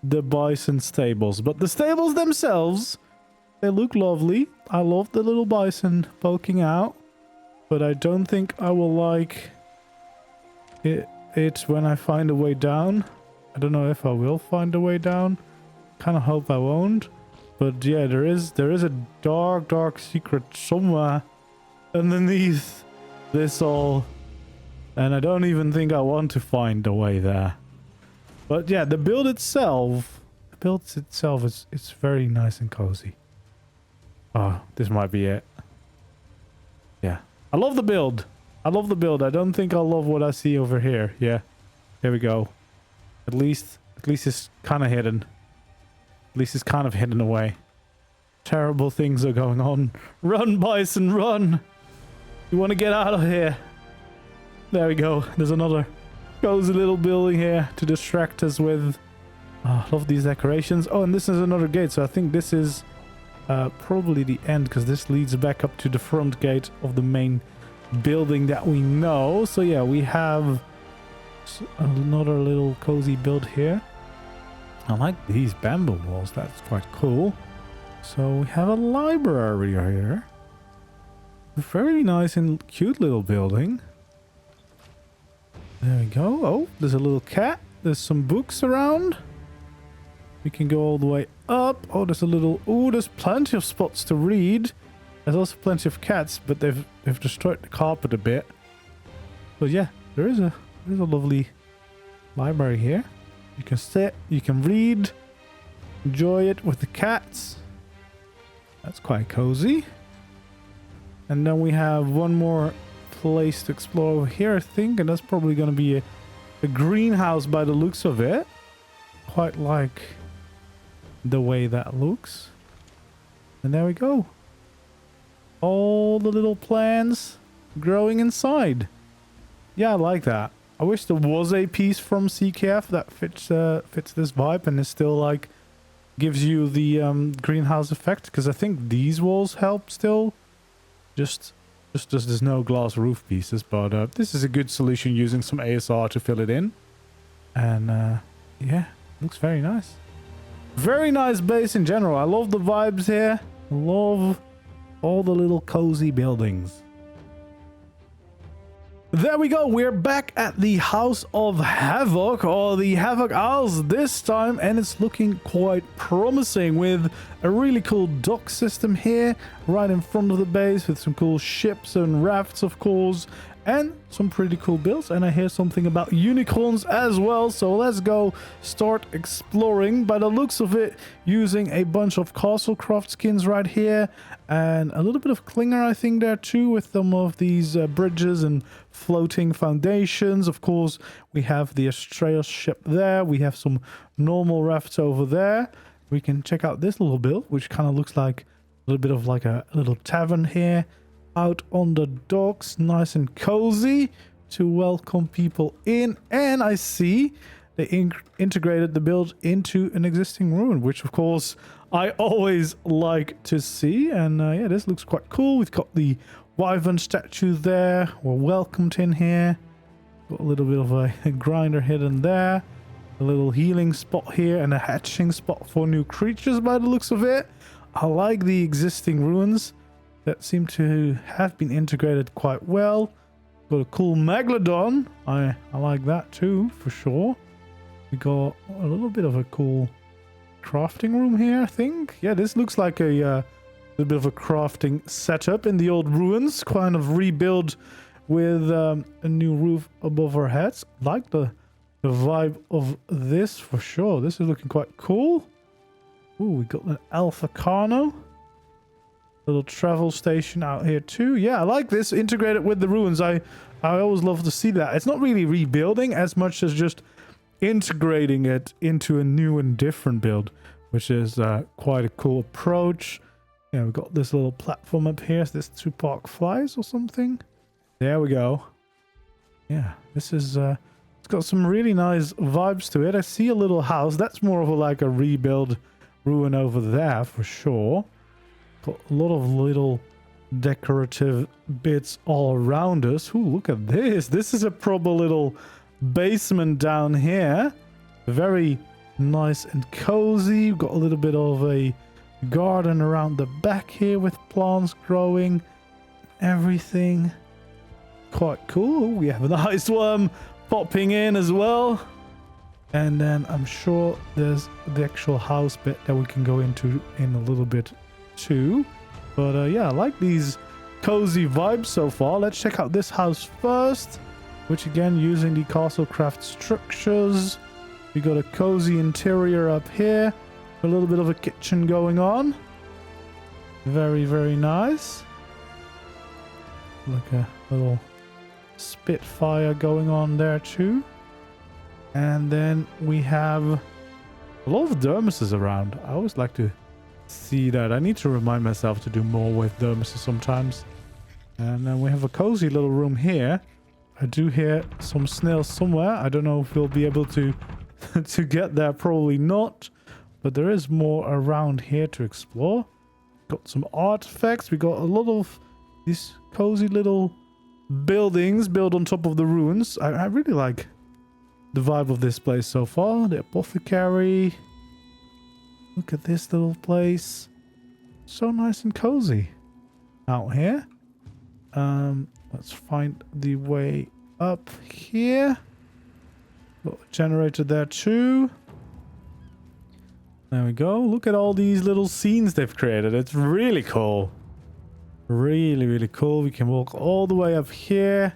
the bison stables. But the stables themselves, they look lovely. I love the little bison poking out. But I don't think I will like it when I find a way down. I don't know if I will find a way down. Kind of hope I won't. But yeah, there is a dark secret somewhere underneath this all. And I don't even think I want to find a way there. But yeah, the build itself is it's very nice and cozy. Oh, this might be it. Yeah. I love the build. I love the build. I don't think I'll love what I see over here. Yeah. There we go. At least it's kind of hidden. At least it's kind of hidden away. Terrible things are going on. Run, bison, run! You want to get out of here. There we go. There's another cozy little building here to distract us with. Oh, I love these decorations. Oh, and this is another gate. So I think this is probably the end, because this leads back up to the front gate of the main building that we know. So yeah, we have another little cozy build here. I like these bamboo walls. That's quite cool. So we have a library here. A very nice and cute little building. There we go. Oh, there's a little cat. There's some books around. We can go all the way up. Oh, there's a little... Oh, there's plenty of spots to read. There's also plenty of cats, but they've destroyed the carpet a bit. But yeah, there's a lovely library here. You can sit, you can read, enjoy it with the cats. That's quite cozy. And then we have one more place to explore over here, I think, and that's probably going to be a greenhouse by the looks of it. Quite like the way that looks. And there we go. All the little plants growing inside. Yeah, I like that. I wish there was a piece from CKF that fits this vibe and is still like gives you the greenhouse effect, because I think these walls help still. Just there's no glass roof pieces, but this is a good solution using some ASR to fill it in. And yeah, looks very nice. Very nice base in general. I love the vibes here. Love all the little cozy buildings. There we go. We're back at the House of Havoc, or the Havoc Isles this time, and it's looking quite promising with a really cool dock system here right in front of the base with some cool ships and rafts, of course, and some pretty cool builds. And I hear something about unicorns as well, so let's go start exploring. By the looks of it, using a bunch of Castlecraft skins right here, and a little bit of Klinger, I think, there too, with some of these bridges and floating foundations. Of course, we have the Astraeus ship there. We have some normal rafts over there. We can check out this little build, which kind of looks like a little bit of like a little tavern here out on the docks, nice and cozy to welcome people in. And I see they integrated the build into an existing ruin, which of course I always like to see. And yeah, this looks quite cool. We've got the wyvern statue there. We're welcomed in here. Got a little bit of a grinder hidden there. A little healing spot here and a hatching spot for new creatures by the looks of it. I like the existing ruins that seem to have been integrated quite well. Got a cool Megalodon. I like that too, for sure. We got a little bit of a cool crafting room here, I think. Yeah, this looks like a little bit of a crafting setup in the old ruins. Kind of rebuild with a new roof above our heads. Like the vibe of this for sure. This is looking quite cool. Ooh, we got an Alpha Carno. Little travel station out here too. Yeah, I like this. Integrated with the ruins. I always love to see that. It's not really rebuilding as much as just integrating it into a new and different build, which is quite a cool approach. Yeah, we've got this little platform up here. Is this to park flies or something? There we go. Yeah, this is it's got some really nice vibes to it. I see a little house. That's more of a like a rebuild ruin over there for sure. Got a lot of little decorative bits all around us. Ooh, look at this. This is a proper little basement down here. Very nice and cozy. We've got a little bit of a garden around the back here with plants growing. Everything quite cool. We have an ice worm popping in as well. And then I'm sure there's the actual house bit that we can go into in a little bit too. But yeah, I like these cozy vibes so far. Let's check out this house first, which again, using the Castlecraft structures. We got a cozy interior up here, a little bit of a kitchen going on. Very, very nice. Like a little Spitfire going on there too. And then we have a lot of dermises around. I always like to see that. I need to remind myself to do more with dermises sometimes. And then we have a cozy little room here. I do hear some snails somewhere. I don't know if we'll be able to to get there. Probably not. But there is more around here to explore. Got some artifacts. We got a lot of these cozy little buildings built on top of the ruins. I really like the vibe of this place so far. The apothecary. Look at this little place. So nice and cozy out here. Let's find the way up here. Got a generator there too. There we go. Look at all these little scenes they've created. It's really cool. Really, really cool. We can walk all the way up here.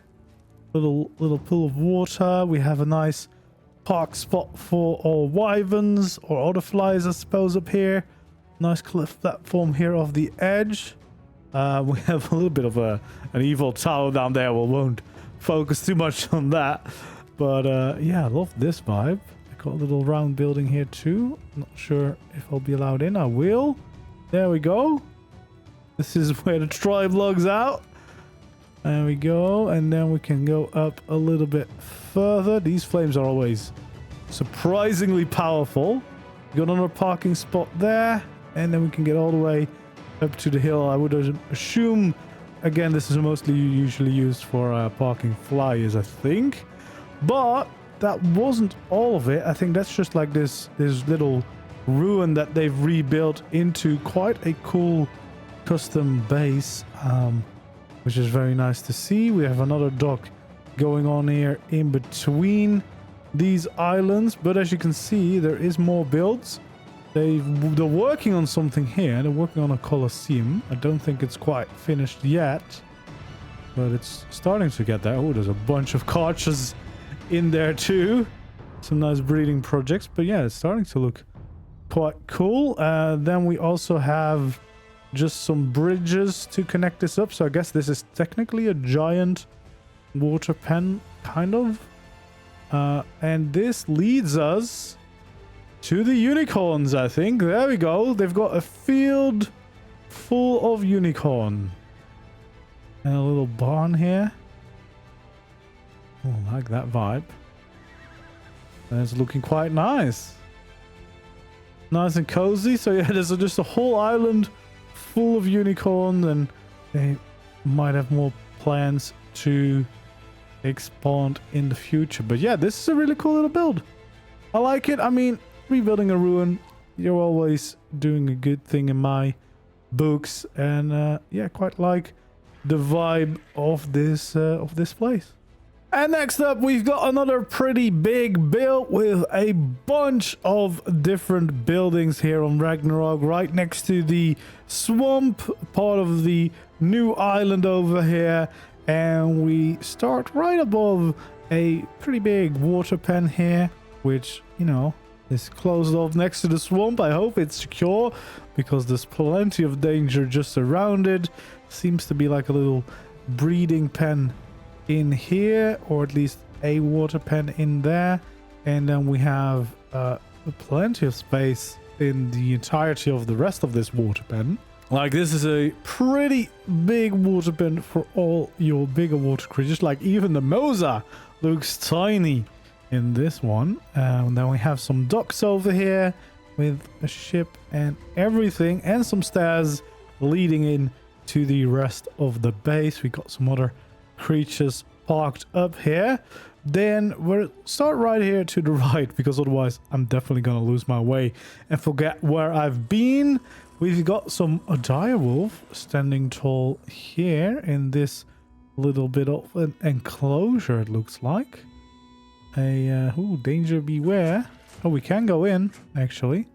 Little pool of water. We have a nice park spot for all wyverns or other flies, I suppose, up here. Nice cliff platform here off the edge. We have a little bit of an evil tower down there. We won't focus too much on that. But yeah, I love this vibe. I got a little round building here too. Not sure if I'll be allowed in. I will. There we go. This is where the tribe logs out. There we go. And then we can go up a little bit further. These flames are always surprisingly powerful. Got another parking spot there. And then we can get all the way up to the hill. I would assume, again, this is mostly usually used for parking flyers, I think. But that wasn't all of it. I think that's just like this little ruin that they've rebuilt into quite a cool custom base, which is very nice to see. We have another dock going on here in between these islands, but as you can see, there is more builds. They're working on something here. They're working on a Colosseum. I don't think it's quite finished yet, but it's starting to get there. Oh, there's a bunch of cartridges in there too. Some nice breeding projects, but yeah, it's starting to look quite cool. Then we also have just some bridges to connect this up. So I guess this is technically a giant water pen, kind of. And this leads us to the unicorns, I think. There we go. They've got a field full of unicorn. And a little barn here. Oh, I like that vibe. And it's looking quite nice. Nice and cozy. So yeah, there's just a whole island full of unicorns, and they might have more plans to expand in the future. But yeah, this is a really cool little build. I like it. I mean, rebuilding a ruin, you're always doing a good thing in my books, and yeah, quite like the vibe of this place. And next up, we've got another pretty big build with a bunch of different buildings here on Ragnarok, right next to the swamp, part of the new island over here. And we start right above a pretty big water pen here, which, you know, is closed off next to the swamp. I hope it's secure, because there's plenty of danger just around it. Seems to be like a little breeding pen in here, or at least a water pen in there. And then we have plenty of space in the entirety of the rest of this water pen. Like, this is a pretty big water pen for all your bigger water creatures. Like, even the Mosa looks tiny in this one. And then we have some docks over here with a ship and everything, and some stairs leading in to the rest of the base. We got some other creatures parked up here. Then we'll start right here to the right, because otherwise I'm definitely gonna lose my way and forget where I've been. We've got some dire wolf standing tall here in this little bit of an enclosure, it looks like. Ooh, danger beware. Oh, we can go in, actually.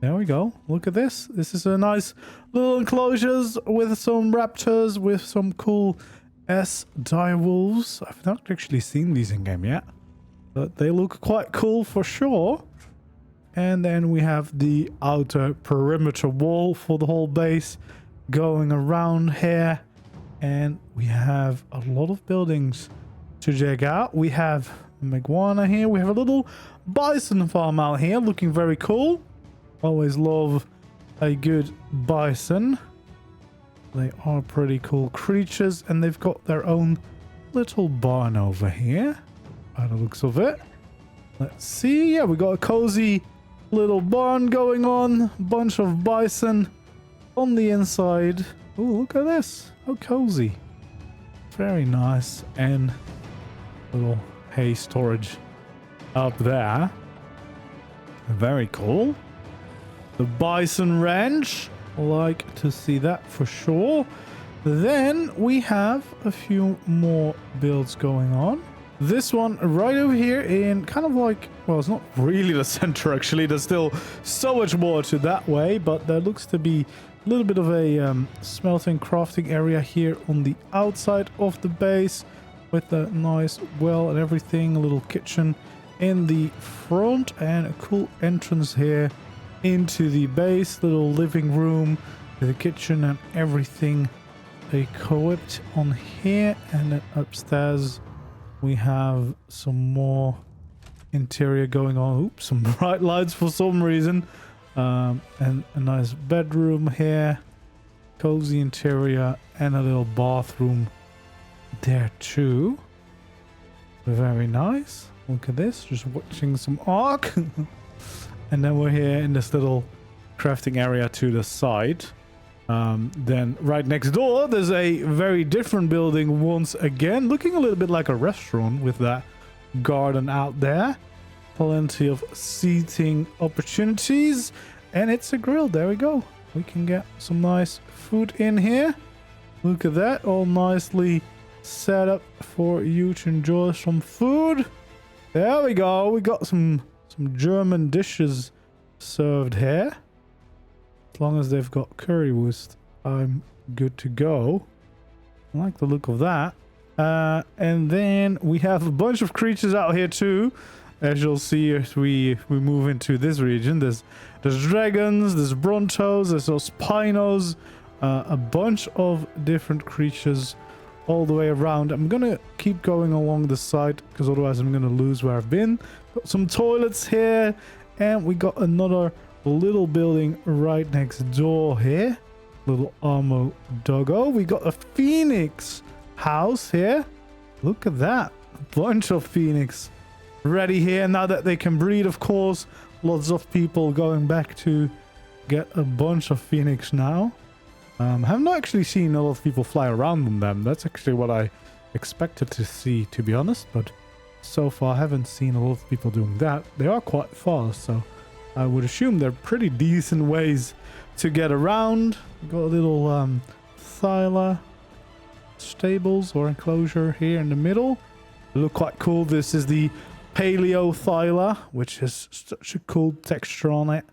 There we go. Look at this. This is a nice little enclosures with some raptors, with some cool dire wolves. I've not actually seen these in game yet, but they look quite cool for sure. And then we have the outer perimeter wall for the whole base going around here. And we have a lot of buildings to check out. We have a iguana here. We have a little bison farm out here, looking very cool. Always love a good bison. They are pretty cool creatures, and they've got their own little barn over here by the looks of it. Let's see. Yeah, we got a cozy little barn going on. Bunch of bison on the inside. Oh, look at this. How cozy. Very nice. And little hay storage up there. Very cool. The bison ranch. Like to see that for sure. Then we have a few more builds going on. This one right over here in kind of like, well, it's not really the center actually. There's still so much more to that way, but there looks to be a little bit of a smelting crafting area here on the outside of the base, with a nice well and everything. A little kitchen in the front, and a cool entrance here into the base. Little living room with a kitchen and everything equipped on here. And then upstairs we have some more interior going on. Oops, some bright lights for some reason. And a nice bedroom here, cozy interior, and a little bathroom there too. Very nice. Look at this, just watching some ARK. And then we're here in this little crafting area to the side. Then right next door, there's a very different building once again, looking a little bit like a restaurant with that garden out there. Plenty of seating opportunities. And it's a grill. There we go. We can get some nice food in here. Look at that. All nicely set up for you to enjoy some food. There we go. We got some German dishes served here. As long as they've got currywurst, I'm good to go. I like the look of that. And then we have a bunch of creatures out here too. As you'll see as we move into this region, there's dragons, there's brontos, there's those spinos, a bunch of different creatures all the way around. I'm gonna keep going along the side because otherwise I'm gonna lose where I've been. Got some toilets here, and we got another little building right next door here. Little Armo doggo. We got a phoenix house here. Look at that. A bunch of phoenix ready here now that they can breed, of course. Lots of people going back to get a bunch of phoenix now. Have not actually seen a lot of people fly around on them. That's actually what I expected to see, to be honest, but so far I haven't seen a lot of people doing that. They are quite fast, so I would assume they're pretty decent ways to get around. Got a little thyla stables or enclosure here in the middle. They look quite cool. This is the Paleo Thyla, which has such a cool texture on it.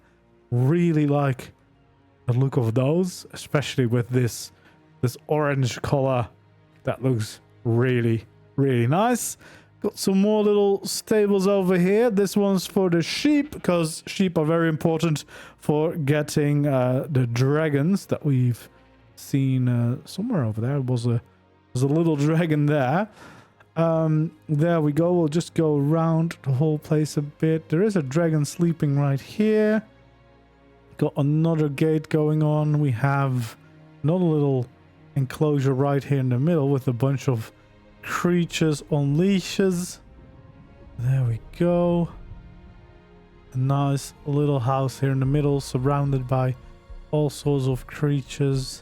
Really like the look of those, especially with this orange color. That looks really nice. Got some more little stables over here. This one's for the sheep, because sheep are very important for getting the dragons that we've seen somewhere over there. There's a little dragon there. There we go. We'll just go around the whole place a bit. There is a dragon sleeping right here. Got another gate going on. We have another little enclosure right here in the middle with a bunch of creatures on leashes. There we go. A nice little house here in the middle, surrounded by all sorts of creatures.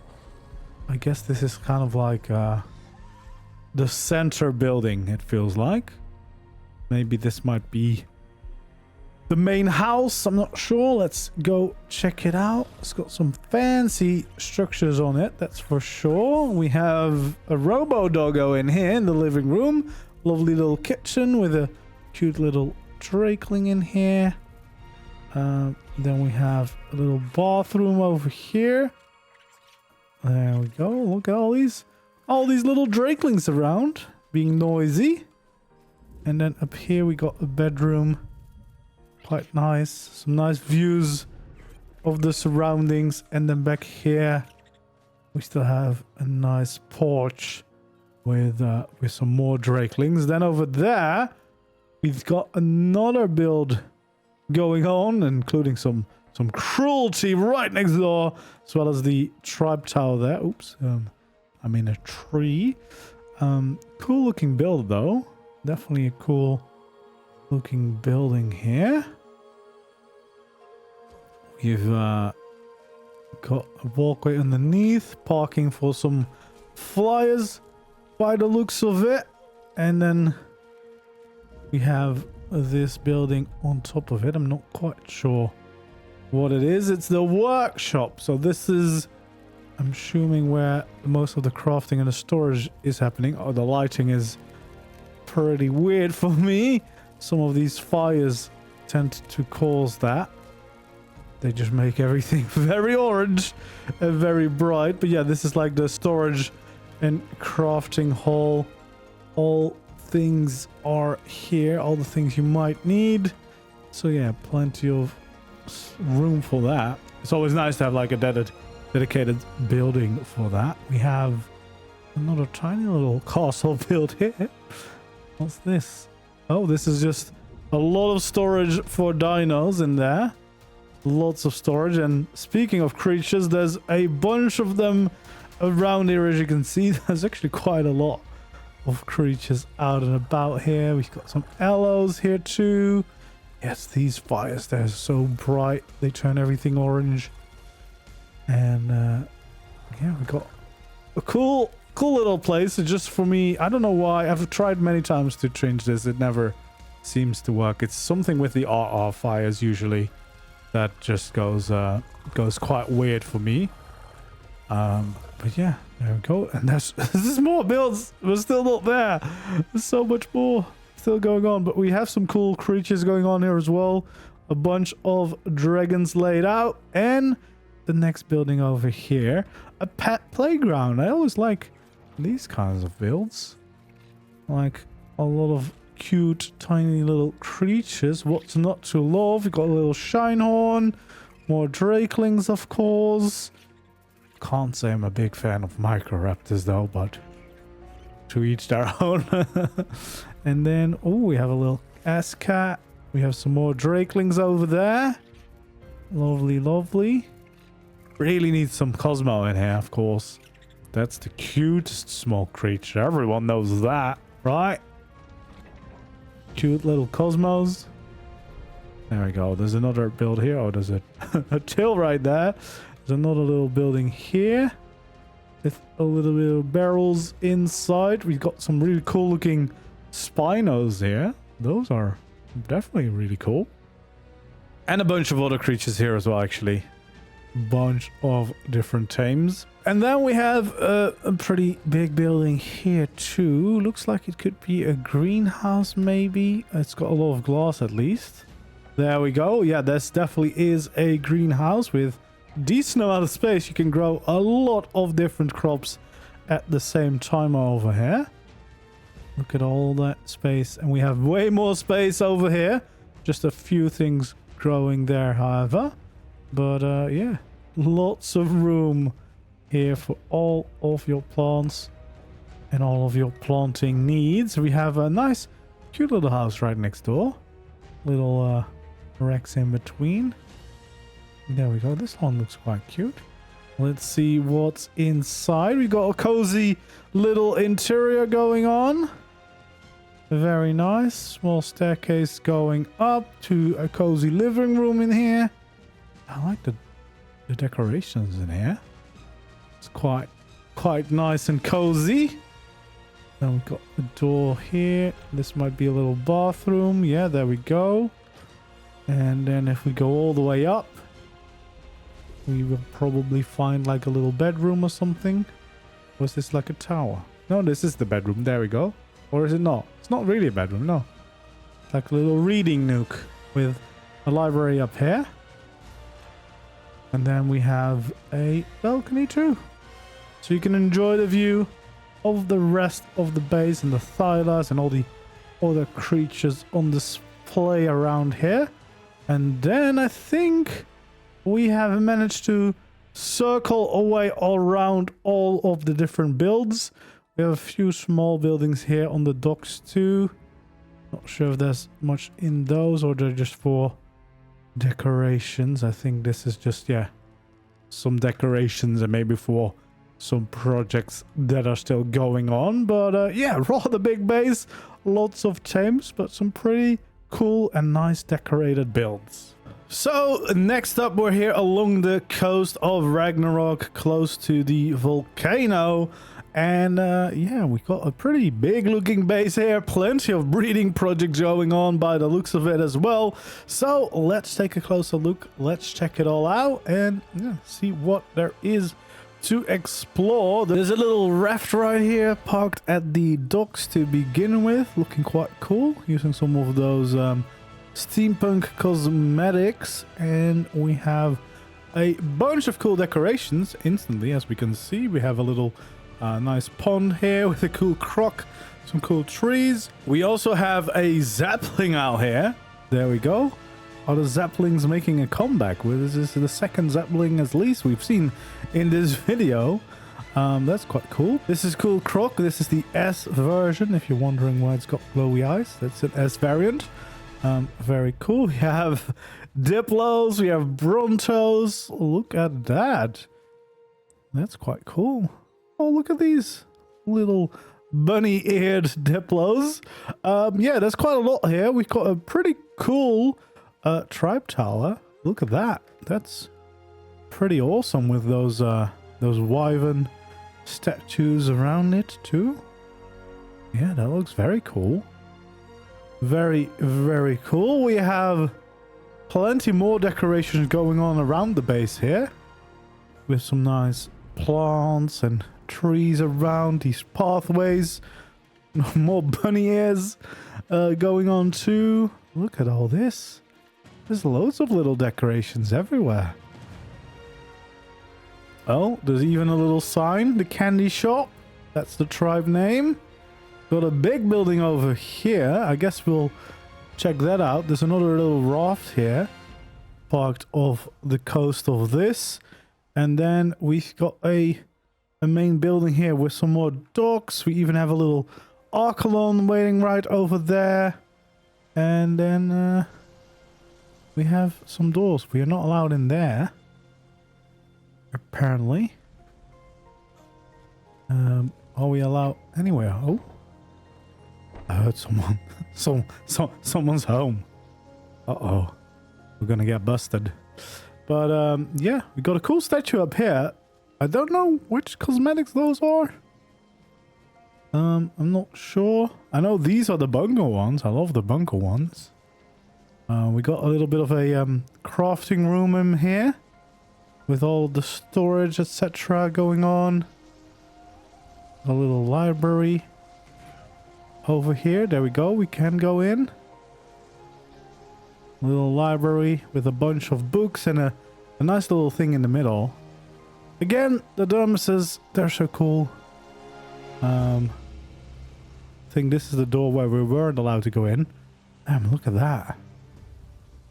I guess this is kind of like the center building, it feels like. Maybe this might be the main house. I'm not sure. Let's go check it out. It's got some fancy structures on it, that's for sure. We have a robo doggo in here in the living room. Lovely little kitchen with a cute little drakeling in here. Then we have a little bathroom over here. There we go. Look at all these little drakelings around being noisy. And then up here we got a bedroom. Quite nice. Some nice views of the surroundings. And then back here we still have a nice porch with some more drakelings. Then over there we've got another build going on, including some cruelty right next door, as well as the tribe tower there. Oops, I'm in a tree. Cool looking build though. Definitely a cool looking building here. We've got a walkway underneath, parking for some flyers by the looks of it. And then we have this building on top of it. I'm not quite sure what it is. It's the workshop. So this is, I'm assuming, where most of the crafting and the storage is happening. Oh, the lighting is pretty weird for me. Some of these fires tend to cause that. They just make everything very orange and very bright. But yeah, this is like the storage and crafting hall. All things are here. All the things you might need. So yeah, plenty of room for that. It's always nice to have like a dedicated building for that. We have another tiny little castle built here. What's this? Oh, this is just a lot of storage for dinos in there. Lots of storage. And speaking of creatures, there's a bunch of them around here. As you can see, there's actually quite a lot of creatures out and about here. We've got some aloes here too. Yes, these fires, they're so bright. They turn everything orange. And yeah, we got a cool little place. It's just for me, I don't know why. I've tried many times to change this. It never seems to work. It's something with the RR fires usually that just goes quite weird for me. But yeah, there we go. And there's more builds. We're still not there. There's so much more still going on. But we have some cool creatures going on here as well. A bunch of dragons laid out. And the next building over here, a pet playground. I always like these kinds of builds. Like a lot of cute, tiny little creatures. What's not to love? We've got a little Shinehorn. More Drakelings, of course. Can't say I'm a big fan of Microraptors though, but to each their own. And then, oh, we have a little S-Cat. We have some more Drakelings over there. Lovely, lovely. Really need some Cosmo in here, of course. That's the cutest small creature. Everyone knows that, right? Cute little Cosmos. There we go. There's another build here. Oh, there's a till right there. There's another little building here with a little bit of barrels inside. We've got some really cool looking Spinos here. Those are definitely really cool. And a bunch of other creatures here as well, actually. Bunch of different tames. And then we have a pretty big building here too. Looks like it could be a greenhouse maybe. It's got a lot of glass at least. There we go. Yeah, this definitely is a greenhouse with decent amount of space. You can grow a lot of different crops at the same time over here. Look at all that space. And we have way more space over here. Just a few things growing there, however. But yeah, lots of room here for all of your plants and all of your planting needs. We have a nice, cute little house right next door. Little Rex in between. There we go. This one looks quite cute. Let's see what's inside. We got a cozy little interior going on. Very nice. Small staircase going up to a cozy living room in here. I like the decorations in here. It's quite nice and cozy. Then we've got the door here. This might be a little bathroom. Yeah, there we go. And then if we go all the way up, we will probably find like a little bedroom or something. Or is this like a tower? No, this is the bedroom. There we go. Or is it not? It's not really a bedroom, no. It's like a little reading nook with a library up here. And then we have a balcony too. So you can enjoy the view of the rest of the base and the thylas and all the other creatures on display around here. And then I think we have managed to circle away around all of the different builds. We have a few small buildings here on the docks too. Not sure if there's much in those or they're just for decorations. I think this is just, yeah, some decorations and maybe for some projects that are still going on. But yeah, rather big base, lots of tames, but some pretty cool and nice decorated builds. So next up, we're here along the coast of Ragnarok, close to the volcano. And yeah, we got a pretty big looking base here. Plenty of breeding projects going on by the looks of it as well. So let's take a closer look. Let's check it all out and yeah, see what there is to explore. There's a little raft right here parked at the docks to begin with. Looking quite cool. Using some of those steampunk cosmetics. And we have a bunch of cool decorations instantly. As we can see, we have a little nice pond here with a cool croc, some cool trees. We also have a Zeppelin out here. There we go. Are the Zeppelins making a comeback? Well, this is the second Zeppelin at least we've seen in this video. That's quite cool. This is cool croc. This is the S version. If you're wondering why it's got glowy eyes, that's an S variant. Very cool. We have Diplos. We have Brontos. Look at that. That's quite cool. Oh, look at these little bunny-eared Diplos. Yeah, there's quite a lot here. We've got a pretty cool tribe tower. Look at that. That's pretty awesome with those wyvern statues around it too. Yeah, that looks very cool. Very, very cool. We have plenty more decorations going on around the base here. With some nice plants and trees around these pathways. More bunny ears going on too. Look at all this. There's loads of little decorations everywhere. Oh, there's even a little sign. The candy shop. That's the tribe name. Got a big building over here. I guess we'll check that out. There's another little raft here. Parked off the coast of this. And then we've got a main building here with some more docks. We even have a little ARK waiting right over there. And then we have some doors. We are not allowed in there. Apparently. Are we allowed anywhere? Oh. I heard someone. Someone's home. Uh-oh. We're gonna get busted. But yeah, we got a cool statue up here. I don't know which cosmetics those are. I'm not sure. I know these are the bunker ones. I love the bunker ones. We got a little bit of a crafting room in here. With all the storage, etc. going on. A little library. Over here. There we go. We can go in. A little library with a bunch of books and a nice little thing in the middle. Again, the thermoses, they're so cool. I think this is the door where we weren't allowed to go in. Damn, look at that.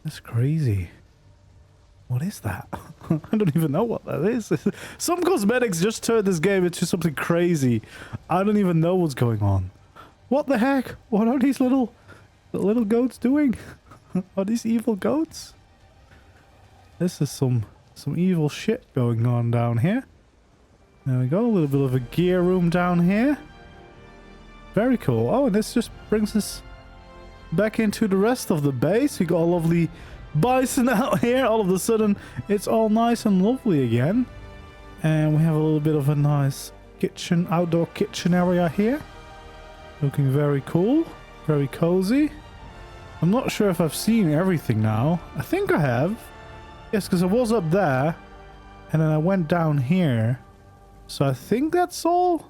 That's crazy. What is that? I don't even know what that is. Some cosmetics just turned this game into something crazy. I don't even know what's going on. What the heck? What are these little goats doing? Are these evil goats? This is some evil shit going on down here. There we go. A little bit of a gear room down here. Very cool. Oh, and this just brings us back into the rest of the base. We got a lovely bison out here. All of a sudden, it's all nice and lovely again. And we have a little bit of a nice kitchen, outdoor kitchen area here. Looking very cool. Very cozy. I'm not sure if I've seen everything now. I think I have. Yes, because I was up there. And then I went down here. So I think that's all.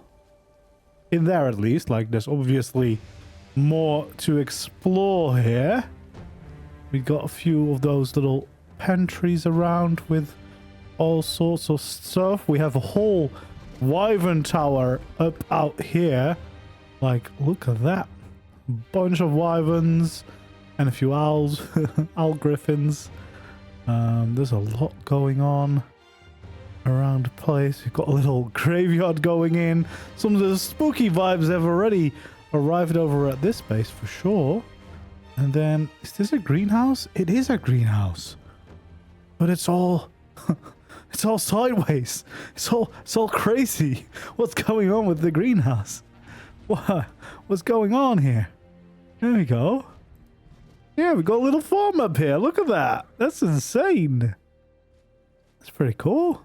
In there at least. Like there's obviously more to explore here. We got a few of those little pantries around with all sorts of stuff. We have a whole wyvern tower up out here. Like, look at that. A bunch of wyverns and a few owls. Owl griffins. There's a lot going on around the place. We've got a little graveyard going in. Some of the spooky vibes have already arrived over at this base for sure. And then, is this a greenhouse? It is a greenhouse. But it's all... it's all sideways. It's all crazy. What's going on with the greenhouse? What? What's going on here? There we go. Yeah, we got a little farm up here. Look at that. That's insane. That's pretty cool.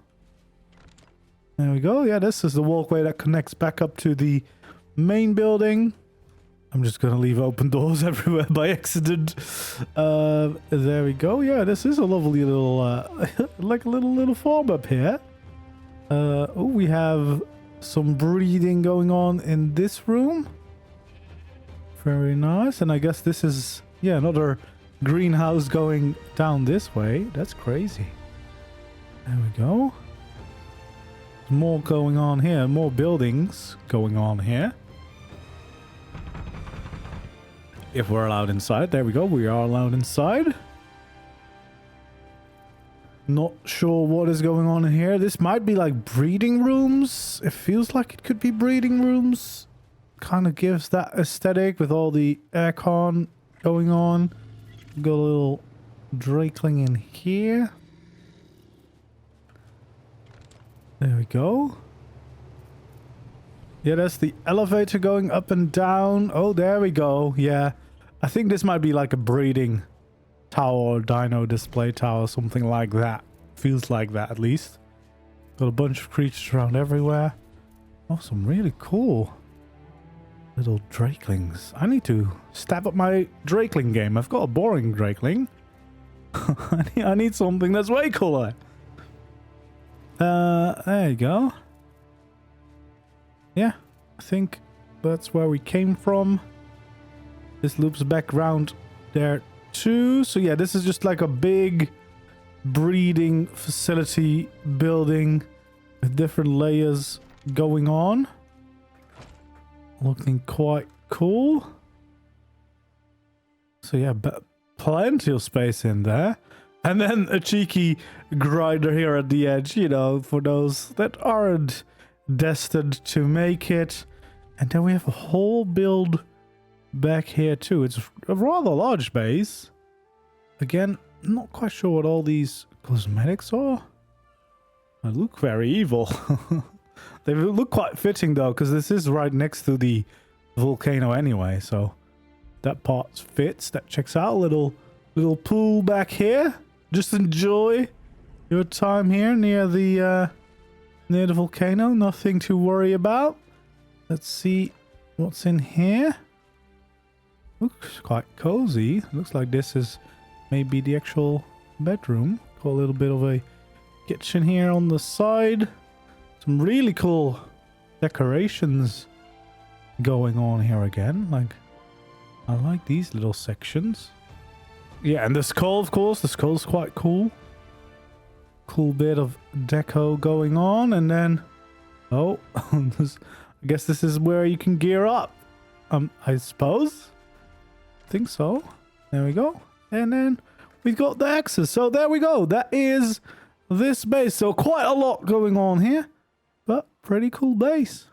There we go. Yeah, this is the walkway that connects back up to the main building. I'm just gonna leave open doors everywhere by accident. There we go. Yeah, this is a lovely little, like a little farm up here. Oh, we have some breeding going on in this room. Very nice. And I guess this is, yeah, another greenhouse going down this way. That's crazy. There we go. More going on here. More buildings going on here. If we're allowed inside. There we go. We are allowed inside. Not sure what is going on in here. This might be like breeding rooms. It feels like it could be breeding rooms. Kind of gives that aesthetic with all the aircon going on. Got a little drakeling in here. There we go. Yeah, that's the elevator going up and down. Oh, there we go. Yeah. I think this might be like a breeding tower or dino display tower, something like that. Feels like that at least. Got a bunch of creatures around everywhere. Oh, some really cool Little drakelings. I need to step up my drakeling game. I've got a boring drakeling. I need something that's way cooler. There you go. Yeah, I think that's where we came from. This loops back around there too. So yeah, this is just like a big breeding facility building with different layers going on. Looking quite cool. So yeah, plenty of space in there. And then a cheeky grinder here at the edge, you know, for those that aren't destined to make it. And then we have a whole build back here too. It's a rather large base. Again, not quite sure what all these cosmetics are. They look very evil. They look quite fitting though, because this is right next to the volcano anyway, so that part fits. That checks out. Little pool back here. Just enjoy your time here near the volcano. Nothing to worry about. Let's see what's in here. Looks quite cozy. Looks like this is maybe the actual bedroom. Got a little bit of a kitchen here on the side. Some really cool decorations going on here again. Like, I like these little sections. Yeah, and the skull, of course. The skull's quite cool. Cool bit of deco going on. And then, oh, I guess this is where you can gear up. I suppose. Think so. There we go. And then we've got the axes. So there we go. That is this base. So quite a lot going on here. But pretty cool base.